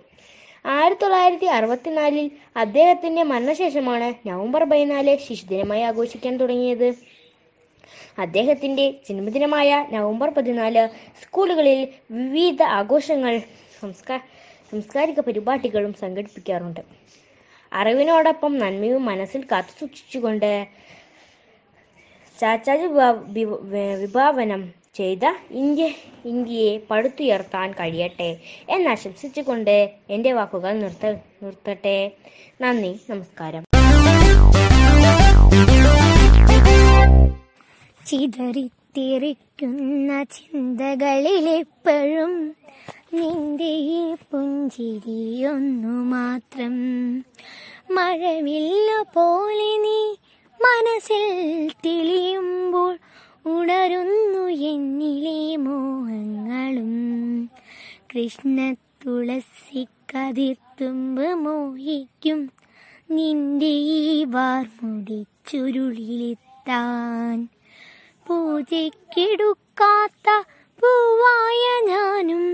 1964 അദ്ദേഹത്തിന്റെ മരണശേഷമാണ് നവംബർ 14 ശിശുദിനമായി ആഘോഷിക്കാൻ തുടങ്ങിയത്. അദ്ദേഹത്തിന്റെ ജന്മദിനമായ നവംബർ 14 സ്കൂളുകളിൽ വിവിധ ആഘോഷങ്ങൾ, സാംസ്കാരിക പരിപാടികളും സംഘടിപ്പിക്കാറുണ്ട്. അറിവിനോടൊപ്പം നന്മയും മനസ്സിൽ കാത്തുസൂക്ഷിച്ചുകൊണ്ട് ചാച്ചാജി വിഭാവനം ചെയ്ത ഇന്ത്യയെ പടുത്തുയർത്താൻ കഴിയട്ടെ എന്നാശംസിച്ചുകൊണ്ട് എൻ്റെ വാക്കുകൾ നിർത്തട്ടെ. നന്ദി, നമസ്കാരം. ചിതറിത്തെറിക്കുന്ന ചിന്തകളിലെപ്പോഴും നിന്റെ ഈ പുഞ്ചിരിയൊന്നു മാത്രം. മഴവില്ല പോലെ നീ മനസ്സിൽ തെളിയുമ്പോൾ ഉണരുന്നു എന്നിലെ മോഹങ്ങളും. കൃഷ്ണ തുളസി കതിർത്തുമ്പ് മോഹിക്കും നിന്റെ ഈ വാർമുടി ചുരുളിലെത്താൻ. പൂജയ്ക്കെടുക്കാത്ത പൂവായ ഞാനും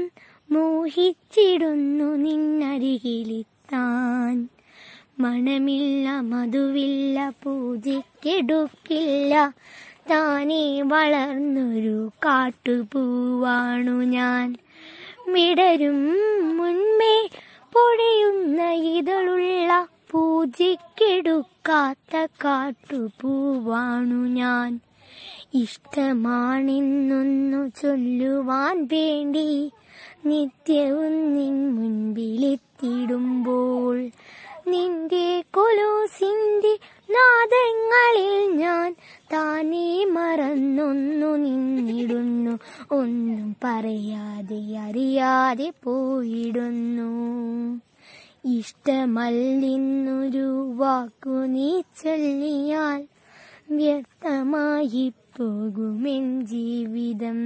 മോഹിച്ചിടുന്നു നിന്നരികിലെത്താൻ. മണമില്ല മധുവില്ല പൂജയ്ക്കെടുക്കില്ല, താനേ വളർന്നൊരു കാട്ടുപൂവാണു ഞാൻ. വിടരും മുൻപേ പൊഴിയുന്ന ഇതളുള്ള പൂജയ്ക്കെടുക്കാത്ത കാട്ടുപൂവാണു ഞാൻ. ഇഷ്ടമാണെന്നൊന്നു ചൊല്ലുവാൻ വേണ്ടി നിത്യവും നിൻ മുൻപിലെത്തിടുമ്പോൾ നിന്റെ കൊലൂസിന്റെ നാദങ്ങളിൽ ഞാൻ താനേ മറന്നൊന്നു നിന്നിടുന്നു. ഒന്നും പറയാതെ അറിയാതെ പോയിടുന്നു. ഇഷ്ടമല്ലെന്നൊരു വാക്കു നീ ചൊല്ലിയാൽ വ്യർത്ഥമായി പോകുമെൻ ജീവിതം.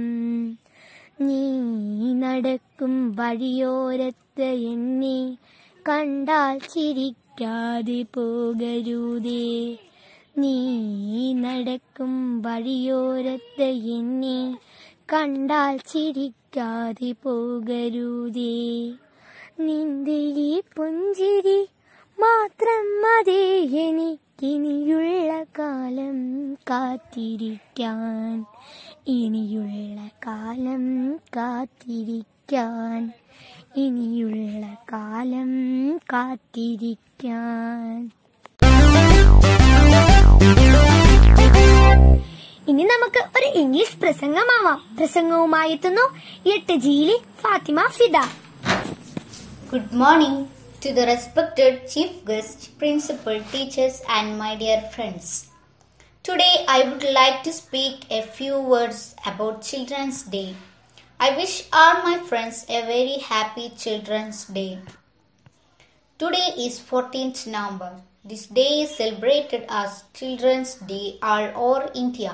നീ നടക്കും വഴിയോരത്ത് എന്നെ കണ്ടാൽ ചിരിക്കാതെ പോകരുതേ. നീ നടക്കും വഴിയോരത്ത് എന്നെ കണ്ടാൽ ചിരിക്കാതെ പോകരുതേ. നിന്റെ ഈ പുഞ്ചിരി മാത്രം മതി എനിക്കിനിയുള്ള കാലം കാത്തിരിക്കാൻ. ഇനിയുള്ള കാലം കാത്തിരിക്കാൻ. ഇനിയുള്ള കാലം കാത്തിരിക്കാൻ. ഇനി നമുക്ക് ഒരു ഇംഗ്ലീഷ് പ്രസംഗമാവാം. പ്രസംഗവുമായി എത്തുന്നു 8Gയിലെ Fathima Fida. Good morning to the respected chief guest, principal, teachers and my dear friends. Today I would like to speak a few words about Children's Day. I wish all my friends a very happy Children's Day. Today is 14th November. This day is celebrated as Children's Day all over India.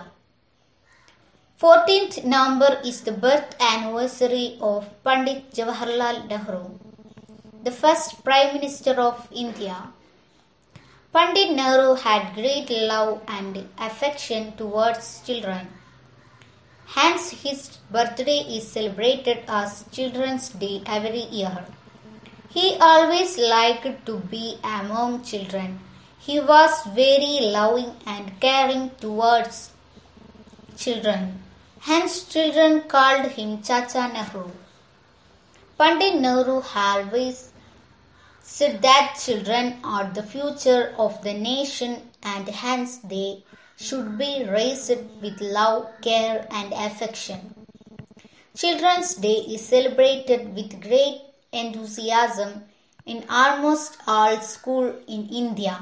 14th November is the birth anniversary of Pandit Jawaharlal Nehru, the first Prime Minister of India. Pandit Nehru had great love and affection towards children. Hence, his birthday is celebrated as Children's Day every year. He always liked to be among children. He was very loving and caring towards children. Hence, children called him Chacha Nehru. Pandit Nehru always said that children are the future of the nation and hence they should be raised with love, care and affection. Children's Day is celebrated with great enthusiasm in almost all schools in India.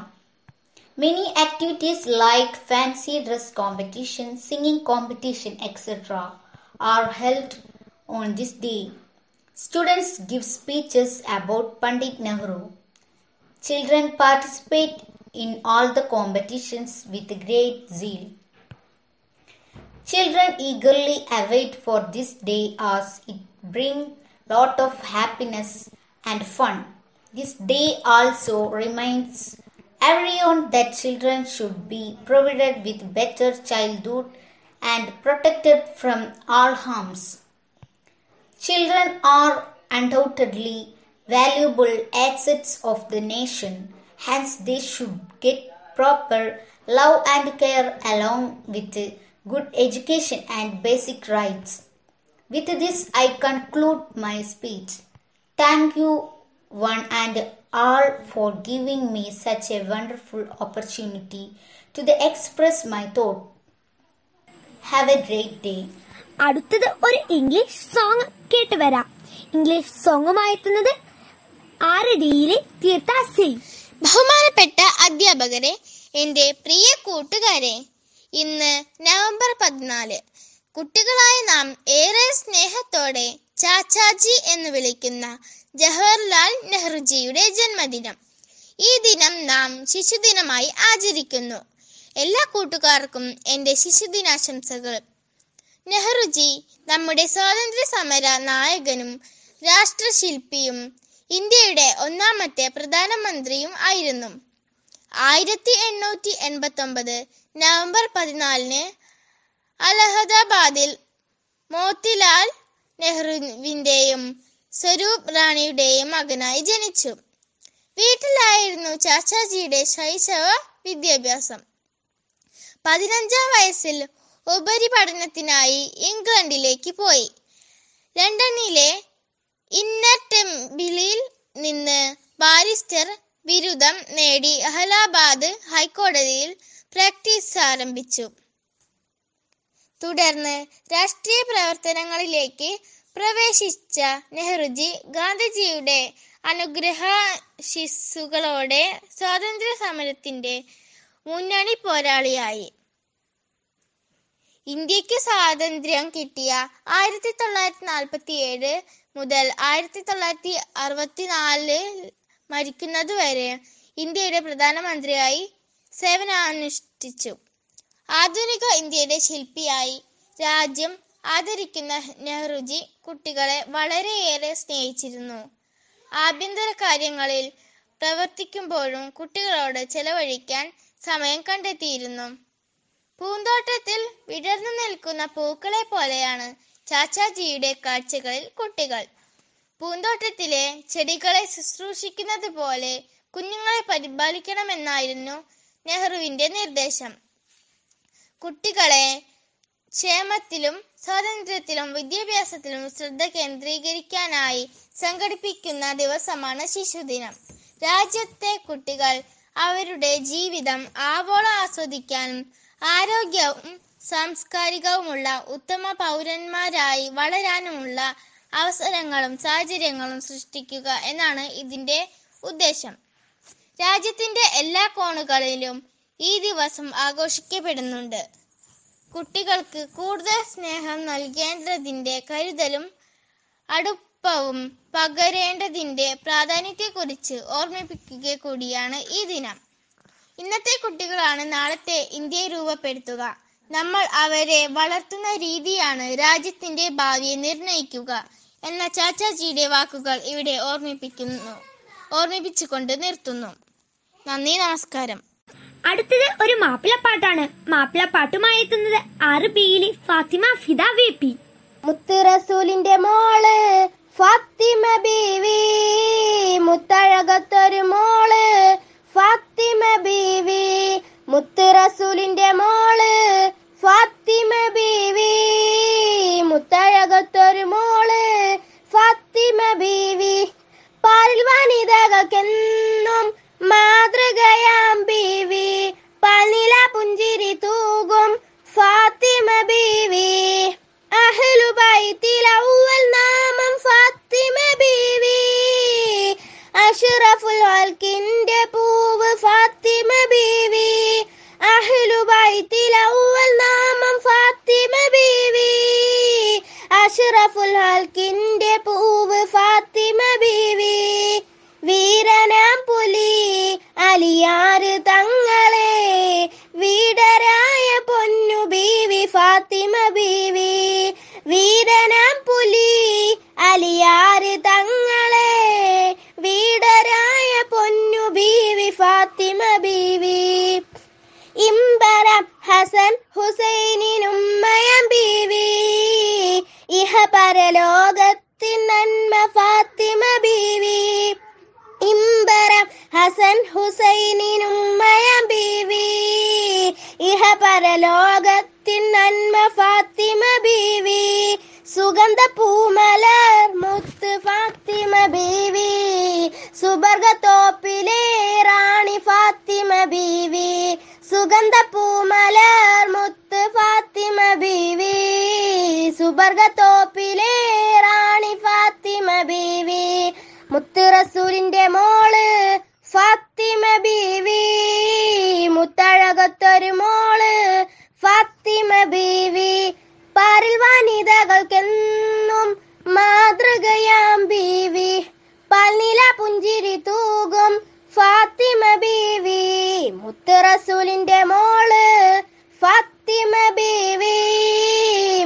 Many activities like fancy dress competition, singing competition, etc. are held on this day. Students give speeches about Pandit Nehru. Children participate in all the competitions with great zeal. Children eagerly await for this day as it brings lot of happiness and fun. This day also reminds everyone that children should be provided with better childhood and protected from all harms. Children are undoubtedly valuable assets of the nation, hence they should get proper love and care along with good education and basic rights. With this, I conclude my speech. Thank you one and all for giving me such a wonderful opportunity to express my thought. Have a great day. അടുത്തത് ഒരു English song കേട്ട് വരാം. English സോങ്ങുമായി എത്തുന്നത് ആരടിയിലെ തീർത്ഥാസി. ബഹുമാനപ്പെട്ട അധ്യാപകരെ, എന്റെ പ്രിയ കൂട്ടുകാരെ, ഇന്ന് നവംബർ 14. കുട്ടികളായ നാം ഏറെ സ്നേഹത്തോടെ ചാച്ചാജി എന്ന് വിളിക്കുന്ന ജവഹർലാൽ നെഹ്റുജിയുടെ ജന്മദിനം. ഈ ദിനം നാം ശിശുദിനമായി ആചരിക്കുന്നു. എല്ലാ കൂട്ടുകാർക്കും എന്റെ ശിശുദിനാശംസകൾ. നെഹ്റുജി നമ്മുടെ സ്വാതന്ത്ര്യ സമര നായകനും രാഷ്ട്രശില്പിയും ഇന്ത്യയുടെ ഒന്നാമത്തെ പ്രധാനമന്ത്രിയും ആയിരുന്നു. 1889 നവംബർ 14 അലഹദാബാദിൽ മോത്തിലാൽ നെഹ്റുവിന്റെയും സ്വരൂപ് റാണിയുടെയും മകനായി ജനിച്ചു. വീട്ടിലായിരുന്നു ചാച്ചാജിയുടെ ശൈശവ വിദ്യാഭ്യാസം. 15-ാം വയസ്സിൽ ഉപരിപഠനത്തിനായി ഇംഗ്ലണ്ടിലേക്ക് പോയി. ലണ്ടനിലെ ഇന്നർ ടെമ്പിളിൽ നിന്ന് ബാരിസ്റ്റർ ബിരുദം നേടി അലഹാബാദ് ഹൈക്കോടതിയിൽ പ്രാക്ടീസ് ആരംഭിച്ചു. തുടർന്ന് രാഷ്ട്രീയ പ്രവർത്തനങ്ങളിലേക്ക് പ്രവേശിച്ച നെഹ്റുജി ഗാന്ധിജിയുടെ അനുഗ്രഹാശിസ്സുകളോടെ സ്വാതന്ത്ര്യ സമരത്തിന്റെ മുന്നണി പോരാളിയായി. ഇന്ത്യക്ക് സ്വാതന്ത്ര്യം കിട്ടിയ 1947 മുതൽ 1964 മരിക്കുന്നതുവരെ ഇന്ത്യയുടെ പ്രധാനമന്ത്രിയായി സേവനമനുഷ്ഠിച്ചു. ആധുനിക ഇന്ത്യയുടെ ശില്പിയായി രാജ്യം ആദരിക്കുന്ന നെഹ്റുജി കുട്ടികളെ വളരെയേറെ സ്നേഹിച്ചിരുന്നു. ആഭ്യന്തര കാര്യങ്ങളിൽ പ്രവർത്തിക്കുമ്പോഴും കുട്ടികളോട് ചെലവഴിക്കാൻ സമയം കണ്ടെത്തിയിരുന്നു. പൂന്തോട്ടത്തിൽ വിടർന്നു നിൽക്കുന്ന പൂക്കളെ പോലെയാണ് ചാച്ചാജിയുടെ കാഴ്ചകളിൽ കുട്ടികൾ. പൂന്തോട്ടത്തിലെ ചെടികളെ ശുശ്രൂഷിക്കുന്നത് പോലെ കുഞ്ഞുങ്ങളെ പരിപാലിക്കണമെന്നായിരുന്നു നെഹ്റുവിന്റെ നിർദ്ദേശം. കുട്ടികളെ ക്ഷേമത്തിലും സ്വാതന്ത്ര്യത്തിലും വിദ്യാഭ്യാസത്തിലും ശ്രദ്ധ കേന്ദ്രീകരിക്കാനായി സംഘടിപ്പിക്കുന്ന ദിവസമാണ് ശിശുദിനം. രാജ്യത്തെ കുട്ടികൾ അവരുടെ ജീവിതം ആവോളം ആസ്വദിക്കാനും ആരോഗ്യവും സാംസ്കാരികവുമുള്ള ഉത്തമ പൗരന്മാരായി വളരാനുമുള്ള അവസരങ്ങളും സാഹചര്യങ്ങളും സൃഷ്ടിക്കുക എന്നാണ് ഇതിന്റെ ഉദ്ദേശം. രാജ്യത്തിന്റെ എല്ലാ കോണുകളിലും ഈ ദിവസം ആഘോഷിക്കപ്പെടുന്നുണ്ട്. കുട്ടികൾക്ക് കൂടുതൽ സ്നേഹം നൽകേണ്ടതിന്റെ കരുതലും അടുപ്പവും പകരേണ്ടതിന്റെ പ്രാധാന്യത്തെക്കുറിച്ച് ഓർമ്മിപ്പിക്കുക കൂടിയാണ് ഈ ദിനം. ഇന്നത്തെ കുട്ടികളാണ് നാളത്തെ ഇന്ത്യയെ രൂപപ്പെടുത്തുക. നമ്മൾ അവരെ വളർത്തുന്ന രീതിയാണ് രാജ്യത്തിന്റെ ഭാവിയെ നിർണയിക്കുക എന്ന ചാച്ചാജിയുടെ വാക്കുകൾ ഇവിടെ ഓർമ്മിപ്പിച്ചുകൊണ്ട് നിർത്തുന്നു. നന്ദി, നമസ്കാരം. അടുത്തത് ഒരു മാപ്പിളപ്പാട്ടാണ്. മാപ്പിളപ്പാട്ടുമായി എത്തുന്നത് 6Bയിലെ ഫാത്തിമ ഫിദ VP. മുത്ത് റസൂലിന്റെ മോള് ഫാത്തിമ ബീവി, മുത്തഴകത്തൊരു മോള് ഫാത്തിമ ബീവി, മുത്ത് റസൂലിന്റെ മോള് ഫാത്തിമ ബീവി, മുത്തഴകത്തൊരു മോള് ഫാത്തിമ ബീവി. പാരിൽ വനിതകൾക്കെന്നും മാതൃകയാം ബീവി, പനില പുഞ്ചിരി തൂകും ഫാത്തിമ ബീവി. അഹ്ലു ബൈത്തിൽ അവ്വൽ നാമം ഫാത്തിമ ബീവി, അഷ്റഫുൽ ഖൽഖിന്റെ പൂവ് ഫാത്തിമ ബീവി. അഹ്ലു ബൈത്തിൽ അവ്വൽ നാമം ഫാത്തിമ ബീവി, അഷ്റഫുൽ ഖൽഖിന്റെ പൂവ് ഫാത്തിമ ബീവി. വീരനാം പുലി അലിയാര് തങ്ങളെ, വീടരായ പൊന്നു ബീവി ഫാത്തിമ ബീവി. വീരനാം പുലി അലിയാര് തങ്ങളെ, വീടരായ പൊന്നു ബീവി ഫാത്തിമ ബീവി. ഇമ്പരം ഹസൻ ഹുസൈനിനുമ്മയം ബീവി ഇഹ പരലോകത്തിൻ നന്മ ഫാത്തിമ ബീവി ഇമ്പരം ഹസൻ ഹുസൈനിനുമ്മയം ബീവി ഇഹ പരലോകത്തിൻ നന്മ ഫാത്തിമ ബീവി സുഗന്ധ പൂമലർ മുത്ത് ഫാത്തിമ ബീവി സുബർഗത്തോപ്പിലെ റാണി ഫാത്തിമ ബീവി സുഗന്ധ പൂമലർ മുത്ത് ഫാത്തിമ ബീവി സുബർഗത്തോപ്പിലെ റാണി ഫാത്തിമ ബീവി മുത്ത് റസൂലിന്റെ മോള് ഫാത്തിമ ബീവി മുത്തഴകത്തൊരു മോള് ഫാത്തിമ ബീവി പാരിൽ വനിതകൾക്കെന്നും മാതൃകയാം ബീവി പാൽനില പുഞ്ചിരി തൂകും ഫാത്തിമ ബീവി മുത്ത് റസൂലിന്റെ മോള് ഫാത്തിമ ബീവി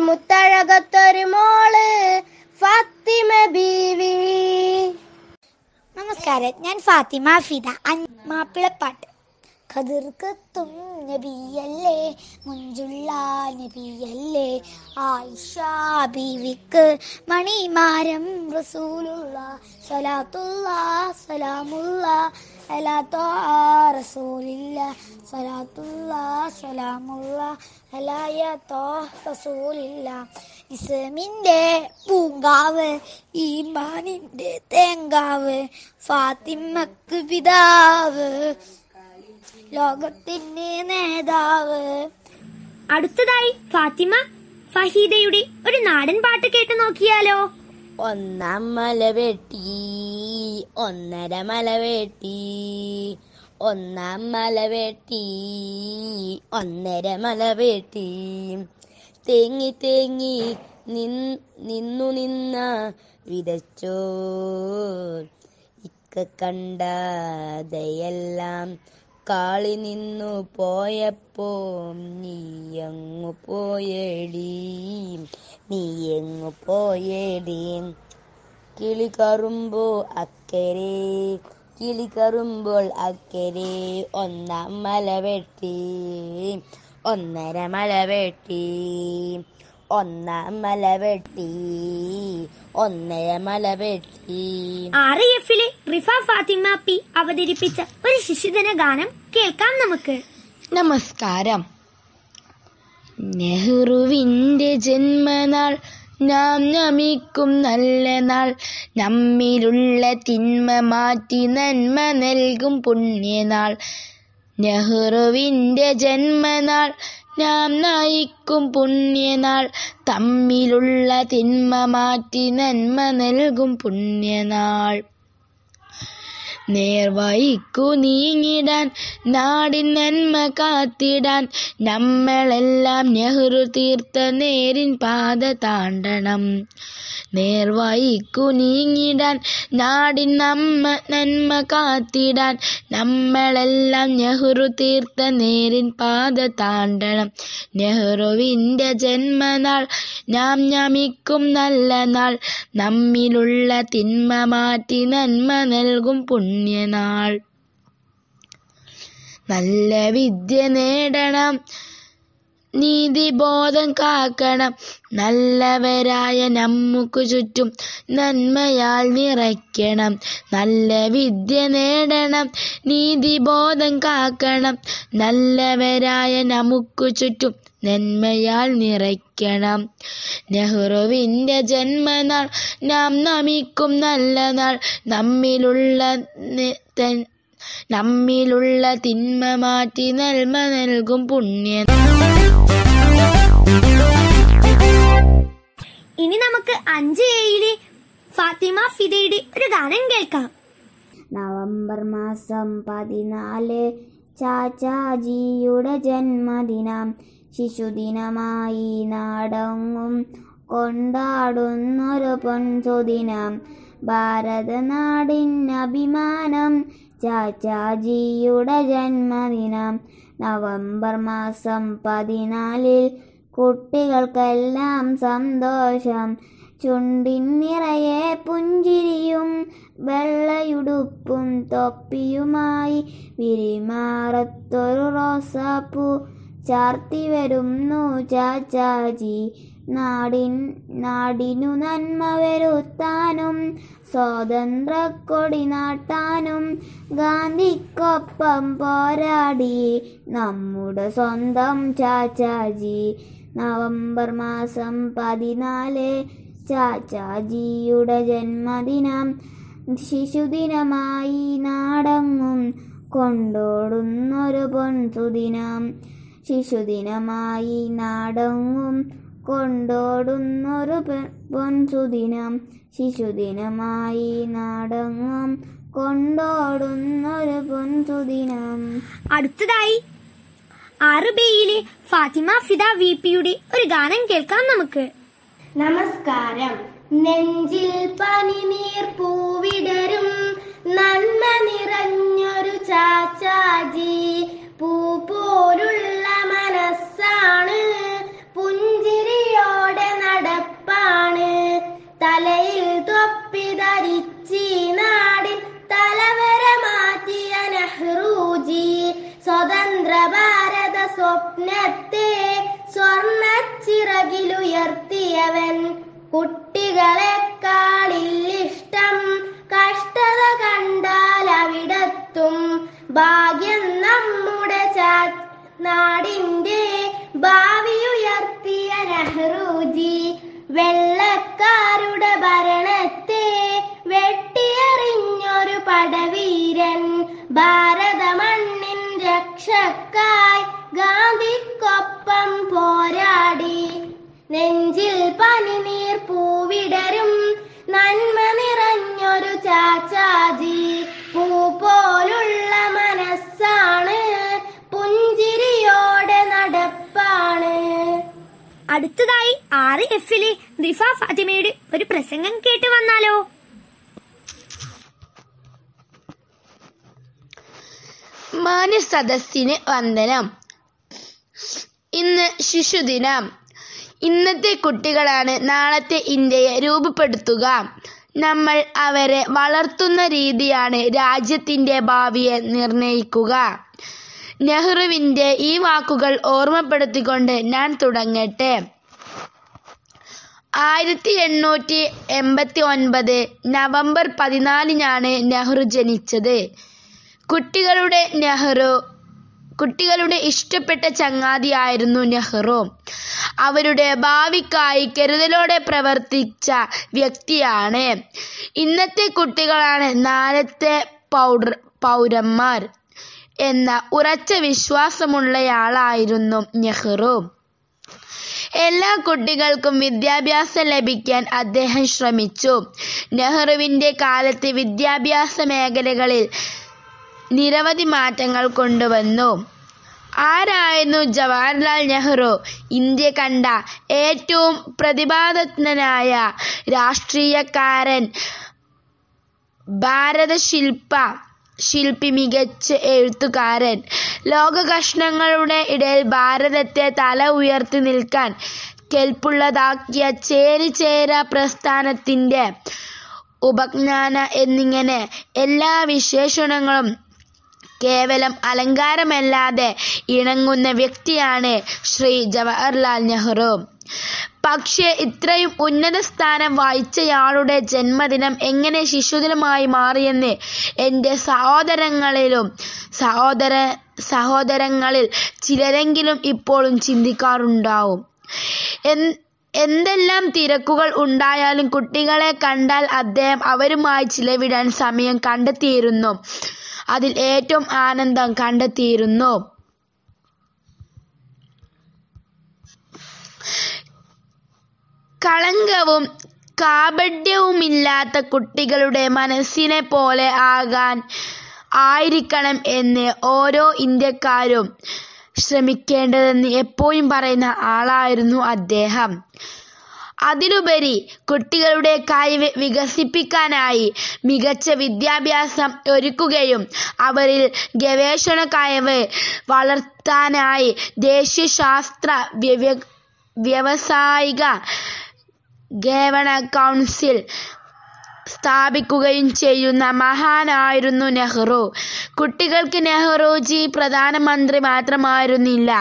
മുത്തഴകത്തൊരു മോള് ഫാത്തിമ ബീവി. നമസ്കാരം, ഞാൻ ഫാത്തിമ ഫിദ. മാപ്പിളപ്പാട്ട്. ഖദിർക്കെത്തും നബിയല്ലേ, മുഞ്ചുള്ള നബിയല്ലേ, ആയിഷ ബീവിക്ക് മണിമാരം റസൂലുള്ള, സ്വലാത്തുള്ള സലാമുള്ള അലാ ത്വാ റസൂലില്ല, സ്വലാത്തുള്ള സലാമുള്ള അലായ ത്വാ റസൂലില്ല. ഇസ്മിന്റെ പൂങ്കാവ്, ഈമാനിന്റെ തേങ്കാവ്, ഫാത്തിമക്ക് പിതാവ്, ലോകത്തിന്റെ നേതാവ്. അടുത്തതായി ഫാത്തിമ ഫഹീദയുടെ ഒരു നാടൻ പാട്ട് കേട്ട് നോക്കിയാലോ? ഒന്നാം മല വെട്ടി ഒന്നര മല വെട്ടി, ഒന്നാം മല വെട്ടി ഒന്നര മല വെട്ടി, തേങ്ങി തേങ്ങി നിന്നു നിന്ന വിതച്ചോ, ഇക്ക കണ്ടതയെല്ലാം കാളി നിന്നു പോയപ്പോ നീയങ്ങു പോയേടി, നീയങ്ങു പോയേടി. കിളി കറുമ്പോ അക്കരെ, കിളി കറുമ്പോൾ അക്കരെ, ഒന്നാം മല വെട്ടി ഒന്നര മല വെട്ടി, ഒന്നാം മല വെട്ടി ഒന്നര മല വെട്ടി. RAFലെ റിഫ ഫാത്തിമ പി അവതരിപ്പിച്ച ഒരു ശിശുദിന ഗാനം കേൾക്കാം നമുക്ക്. നമസ്കാരം. നെഹ്റുവിന്റെ ജന്മനാൾ നാം നമിക്കും നല്ല നാൾ, നമ്മിലുള്ള തിന്മ മാറ്റി നന്മ നൽകും പുണ്യനാൾ. നെഹ്റുവിന്റെ ജന്മനാൾ നാം നയിക്കും പുണ്യനാൾ, തമ്മിലുള്ള തിന്മ മാറ്റി നന്മ നൽകും പുണ്യനാൾ. നേർവഴിക്കു നീങ്ങിടാൻ നാടിൻ നന്മ കാത്തിടാൻ, നമ്മളെല്ലാം നെഹ്റു തീർത്ത നേരിൻ പാത താണ്ടണം. നേർവഴിക്കു നീങ്ങിടാൻ നാടിൻ നന്മ കാത്തിടാൻ, നമ്മളെല്ലാം നെഹ്റു തീർത്ത നേരിൻ പാത താണ്ടണം. നെഹ്റുവിന്റെ ജന്മനാൾ നാം നമിക്കും നല്ല നാൾ, നമ്മിലുള്ള തിന്മ മാറ്റി നന്മ നൽകും പുണ്യനാൾ. നല്ല വിദ്യ നേടണം, നീതിബോധം കാക്കണം, നല്ലവരായ നമുക്കു ചുറ്റും നന്മയാൽ നിറയ്ക്കണം. നല്ല വിദ്യ നേടണം, നീതിബോധം കാക്കണം, നല്ലവരായ നമുക്കു ചുറ്റും നന്മയാൽ നിറയ്ക്കണം. നെഹ്റുവിന്റെ ജന്മനാൾ നാം നമിക്കും നല്ല നാൾ, നമ്മിലുള്ള തിന്മ മാറ്റി നന്മ നൽകും പുണ്യ. ഇനി നമുക്ക് 5Aയിലെ ഫാത്തിമ ഫിദയുടെ ഒരു ഗാനം കേൾക്കാം. നവംബർ മാസം 14 ചാച്ചാജിയുടെ ജന്മദിനം, ശിശുദിനമായി നാടെങ്ങും കൊണ്ടാടുന്നൊരു പൊൻസുദിനം, ഭാരതനാടിൻ അഭിമാനം ചാച്ചാജിയുടെ ജന്മദിനം. നവംബർ മാസം 14 കുട്ടികൾക്കെല്ലാം സന്തോഷം, ചുണ്ടിൻ നിറയെ പുഞ്ചിരിയും വെള്ളയുടുപ്പും തൊപ്പിയുമായി, വിരിമാറത്തൊരു റോസാപ്പൂ ചാർത്തി വരുന്നു ചാച്ചാജി. നാടിനു നന്മ വരുത്താനും സ്വാതന്ത്ര്യക്കൊടി നാട്ടാനും ഗാന്ധിക്കൊപ്പം പോരാടി നമ്മുടെ സ്വന്തം ചാച്ചാജി. നവംബർ മാസം 14 ചാച്ചാജിയുടെ ജന്മദിനം. ശിശുദിനമായി നാടെങ്ങും കൊണ്ടോടുന്നൊരു പൊൻസുദിനം. ശിശുദിനമായി നാടെങ്ങും കൊണ്ടോടുന്നൊരു പൊൻസുദിനം. ശിശുദിനമായി നാടെങ്ങും കൊണ്ടോടുന്നൊരു പൊൻസുദിനം. അടുത്തതായി 6ബിയിലെ ഫാത്തിമ ഫിദ വിപിയുടെ ഒരു ഗാനം കേൾക്കാം നമുക്ക്. നമസ്കാരം. നെഞ്ചിൽ പനിനീർ പൂവിടരും നന്മ നിറഞ്ഞൊരു ചാച്ചാജി. പൂ പോലുള്ള മനസ്സാണ്, പുഞ്ചിരിയോടെ നടപ്പാണ്. തലയിൽ തൊപ്പി ധരിച്ചി നാടിൻ തലവര മാറ്റിയ നെഹ്റൂജി. സ്വതന്ത്ര ഭാരത സ്വപ്നത്തെ സ്വർണ്ണച്ചിറകിലുയർത്തിയവൻ. കുട്ടികളെക്കാളിഷ്ടം കഷ്ടത കണ്ടാൽ അവിടത്തും. ഭാഗ്യം നമ്മുടെ നാടിന്റെ ഭാവി ഉയർത്തിയ നെഹ്റൂജി. വെള്ളക്കാരുടെ ഭരണത്തെ വെട്ടിയെറിഞ്ഞൊരു പടവീരൻ. ഭാരത മണ്ണിൻ രക്ഷക്കായി ഗാന്ധിക്കൊപ്പം പോരാടി. നെഞ്ചിൽ പനിനീർ പൂവിടരും നന്മ നിറഞ്ഞൊരു ചാച്ചാജി. പൂ പോലുള്ള മനസ്സാണ്, പുഞ്ചിരിയോടെ നടപ്പാണ്. അടുത്തതായി 6Fലെ റിഫ ഫാത്തിമയുടെ ഒരു പ്രസംഗം കേട്ട് വന്നാലോ. മാന്യ സദസ്സിന് വന്ദനം. ഇന്ന് ശിശുദിനം. ഇന്നത്തെ കുട്ടികളാണ് നാളത്തെ ഇന്ത്യയെ രൂപപ്പെടുത്തുക. നമ്മൾ അവരെ വളർത്തുന്ന രീതിയാണ് രാജ്യത്തിന്റെ ഭാവിയെ നിർണയിക്കുക. നെഹ്റുവിന്റെ ഈ വാക്കുകൾ ഓർമ്മപ്പെടുത്തിക്കൊണ്ട് ഞാൻ തുടങ്ങട്ടെ. 1889 നവംബർ 14 നെഹ്റു ജനിച്ചത്. കുട്ടികളുടെ ഇഷ്ടപ്പെട്ട ചങ്ങാതിയായിരുന്നു നെഹ്റു. അവരുടെ ഭാവിക്കായി കരുതലോടെ പ്രവർത്തിച്ച വ്യക്തിയാണ്. ഇന്നത്തെ കുട്ടികളാണ് നാളത്തെ പൗരന്മാർ എന്ന ഉറച്ച വിശ്വാസമുള്ളയാളായിരുന്നു നെഹ്റു. എല്ലാ കുട്ടികൾക്കും വിദ്യാഭ്യാസം ലഭിക്കാൻ അദ്ദേഹം ശ്രമിച്ചു. നെഹ്റുവിന്റെ കാലത്ത് വിദ്യാഭ്യാസ മേഖലകളിൽ നിരവധി മാറ്റങ്ങൾ കൊണ്ടുവന്നു. ആരായിരുന്നു ജവഹർലാൽ നെഹ്റു? ഇന്ത്യ കണ്ട ഏറ്റവും പ്രതിഭാധനനായ രാഷ്ട്രീയക്കാരൻ, ഭാരത ശില്പി, മികച്ച എഴുത്തുകാരൻ. ലോകകഷ്ണങ്ങളുടെ ഇടയിൽ ഭാരതത്തെ തല ഉയർത്തി നിൽക്കാൻ കെൽപ്പുള്ളതാക്കിയ ചേരിചേര പ്രസ്ഥാനത്തിന്റെ ഉപജ്ഞാന എന്നിങ്ങനെ എല്ലാ വിശേഷണങ്ങളും കേവലം അലങ്കാരമല്ലാതെ ഇണങ്ങുന്ന വ്യക്തിയാണ് ശ്രീ ജവഹർലാൽ നെഹ്റു. പക്ഷേ ഇത്രയും ഉന്നത സ്ഥാനം വഹിച്ചയാളുടെ ജന്മദിനം എങ്ങനെ ശിശുദിനമായി മാറിയെന്ന് എൻ്റെ സഹോദരങ്ങളിൽ ചിലരെങ്കിലും ഇപ്പോഴും ചിന്തിക്കാറുണ്ടാവും. എന്തെല്ലാം തിരക്കുകൾ ഉണ്ടായാലും കുട്ടികളെ കണ്ടാൽ അദ്ദേഹം അവരുമായി ചിലവിടാൻ സമയം കണ്ടെത്തിയിരുന്നു. അതിൽ ഏറ്റവും ആനന്ദം കണ്ടെത്തിയിരുന്നു. കളങ്കവും കാപട്യവുമില്ലാത്ത കുട്ടികളുടെ മനസ്സിനെ പോലെ ആയിരിക്കണം എന്ന് ഓരോ ഇന്ത്യക്കാരും ശ്രമിക്കേണ്ടതെന്ന് എപ്പോഴും പറയുന്ന ആളായിരുന്നു അദ്ദേഹം. അതിലുപരി കുട്ടികളുടെ കഴിവ് വികസിപ്പിക്കാനായി മികച്ച വിദ്യാഭ്യാസം ഒരുക്കുകയും അവരിൽ ഗവേഷണ കഴിവ് വളർത്താനായി ദേശീയ ശാസ്ത്ര വ്യാവസായിക ഗവേഷണ കൗൺസിൽ സ്ഥാപിക്കുകയും ചെയ്യുന്ന മഹാനായിരുന്നു നെഹ്റു. കുട്ടികൾക്ക് നെഹ്റുജി പ്രധാനമന്ത്രി മാത്രമായിരുന്നില്ല,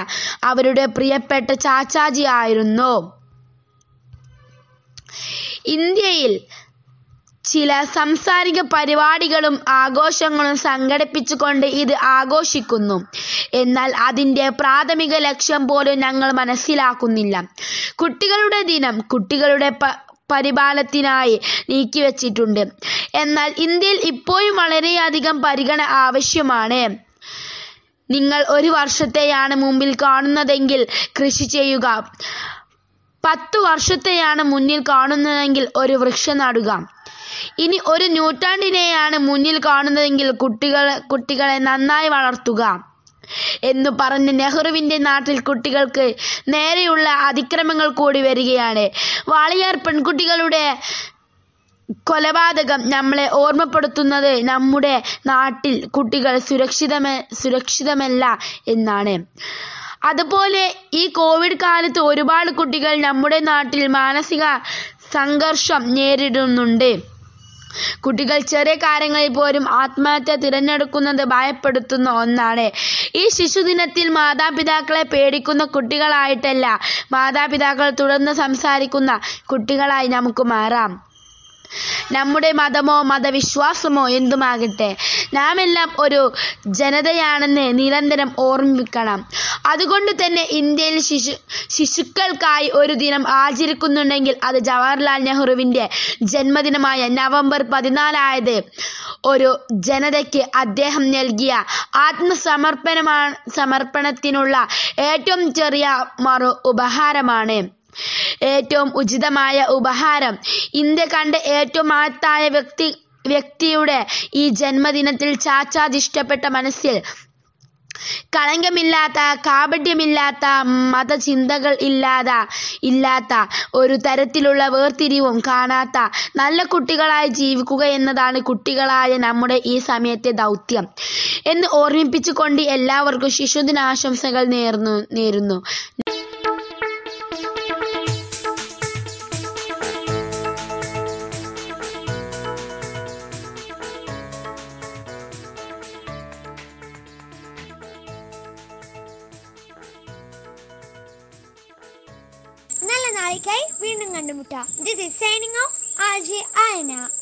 അവരുടെ പ്രിയപ്പെട്ട ചാച്ചാജി ആയിരുന്നു. ഇന്ത്യയിൽ ചില സാംസ്കാരിക പരിപാടികളും ആഘോഷങ്ങളും സംഘടിപ്പിച്ചുകൊണ്ട് ഇത് ആഘോഷിക്കുന്നു. എന്നാൽ അതിൻ്റെ പ്രാഥമിക ലക്ഷ്യം പോലും ഞങ്ങൾ മനസ്സിലാക്കുന്നില്ല. കുട്ടികളുടെ ദിനം കുട്ടികളുടെ പരിപാലനത്തിനായി നീക്കിവച്ചിട്ടുണ്ട്. എന്നാൽ ഇന്ത്യയിൽ ഇപ്പോഴും വളരെയധികം പരിഗണന ആവശ്യമാണ്. നിങ്ങൾ ഒരു വർഷത്തെയാണ് മുമ്പിൽ കാണുന്നതെങ്കിൽ കൃഷി ചെയ്യുക. 10 വർഷത്തെയാണ് മുന്നിൽ കാണുന്നതെങ്കിൽ ഒരു വൃക്ഷം നടുക. ഇനി ഒരു നൂറ്റാണ്ടിനെയാണ് മുന്നിൽ കാണുന്നതെങ്കിൽ കുട്ടികളെ നന്നായി വളർത്തുക എന്നു പറഞ്ഞ് നെഹ്റുവിൻ്റെ നാട്ടിൽ കുട്ടികൾക്ക് നേരെയുള്ള അതിക്രമങ്ങൾ കൂടി വരികയാണ്. വാളയാർ പെൺകുട്ടികളുടെ കൊലപാതകം നമ്മളെ ഓർമ്മപ്പെടുത്തുന്നത് നമ്മുടെ നാട്ടിൽ കുട്ടികൾ സുരക്ഷിതമല്ല എന്നാണ്. അതുപോലെ ഈ കോവിഡ് കാലത്ത് ഒരുപാട് കുട്ടികൾ നമ്മുടെ നാട്ടിൽ മാനസിക സംഘർഷം നേരിടുന്നുണ്ട്. കുട്ടികൾ ചെറിയ കാര്യങ്ങളിൽ പോലും ആത്മഹത്യ തിരഞ്ഞെടുക്കുന്നത് ഭയപ്പെടുത്തുന്ന ഒന്നാണ്. ഈ ശിശുദിനത്തിൽ മാതാപിതാക്കളെ പേടിക്കുന്ന കുട്ടികളായിട്ടല്ല, മാതാപിതാക്കൾ തുടർന്ന് സംസാരിക്കുന്ന കുട്ടികളായി നമുക്ക് മാറാം. നമ്മുടെ മതമോ മതവിശ്വാസമോ എന്തുമാകട്ടെ, നാം എല്ലാം ഒരു ജനതയാണെന്ന് നിരന്തരം ഓർമ്മിക്കണം. അതുകൊണ്ട് തന്നെ ഇന്ത്യയിൽ ശിശുക്കൾക്കായി ഒരു ദിനം ആചരിക്കുന്നുണ്ടെങ്കിൽ അത് ജവഹർലാൽ നെഹ്റുവിൻ്റെ ജന്മദിനമായ നവംബർ 14 ഒരു ജനതയ്ക്ക് അദ്ദേഹം നൽകിയ സമർപ്പണത്തിനുള്ള ഏറ്റവും ചെറിയ ഉപഹാരമാണ്. ഏറ്റവും ഉചിതമായ ഉപഹാരം. ഇന്ത്യ കണ്ട ഏറ്റവും മഹത്തായ വ്യക്തിയുടെ ഈ ജന്മദിനത്തിൽ ചാച്ചാജി ഇഷ്ടപ്പെട്ട മനസ്സിൽ കളങ്കമില്ലാത്ത, കാപട്യമില്ലാത്ത, മതചിന്തകൾ ഇല്ലാത്ത, ഒരു തരത്തിലുള്ള വേർതിരിവും കാണാത്ത നല്ല കുട്ടികളായി ജീവിക്കുക എന്നതാണ് കുട്ടികളായ നമ്മുടെ ഈ സമയത്തെ ദൗത്യം എന്ന് ഓർമ്മിപ്പിച്ചുകൊണ്ട് എല്ലാവർക്കും ശിശുദിനാശംസകൾ നേരുന്നു. നല്ല നാളിക്കായി വീണ്ടും കണ്ടുമുട്ടാം. This is signing off RJ Ayana.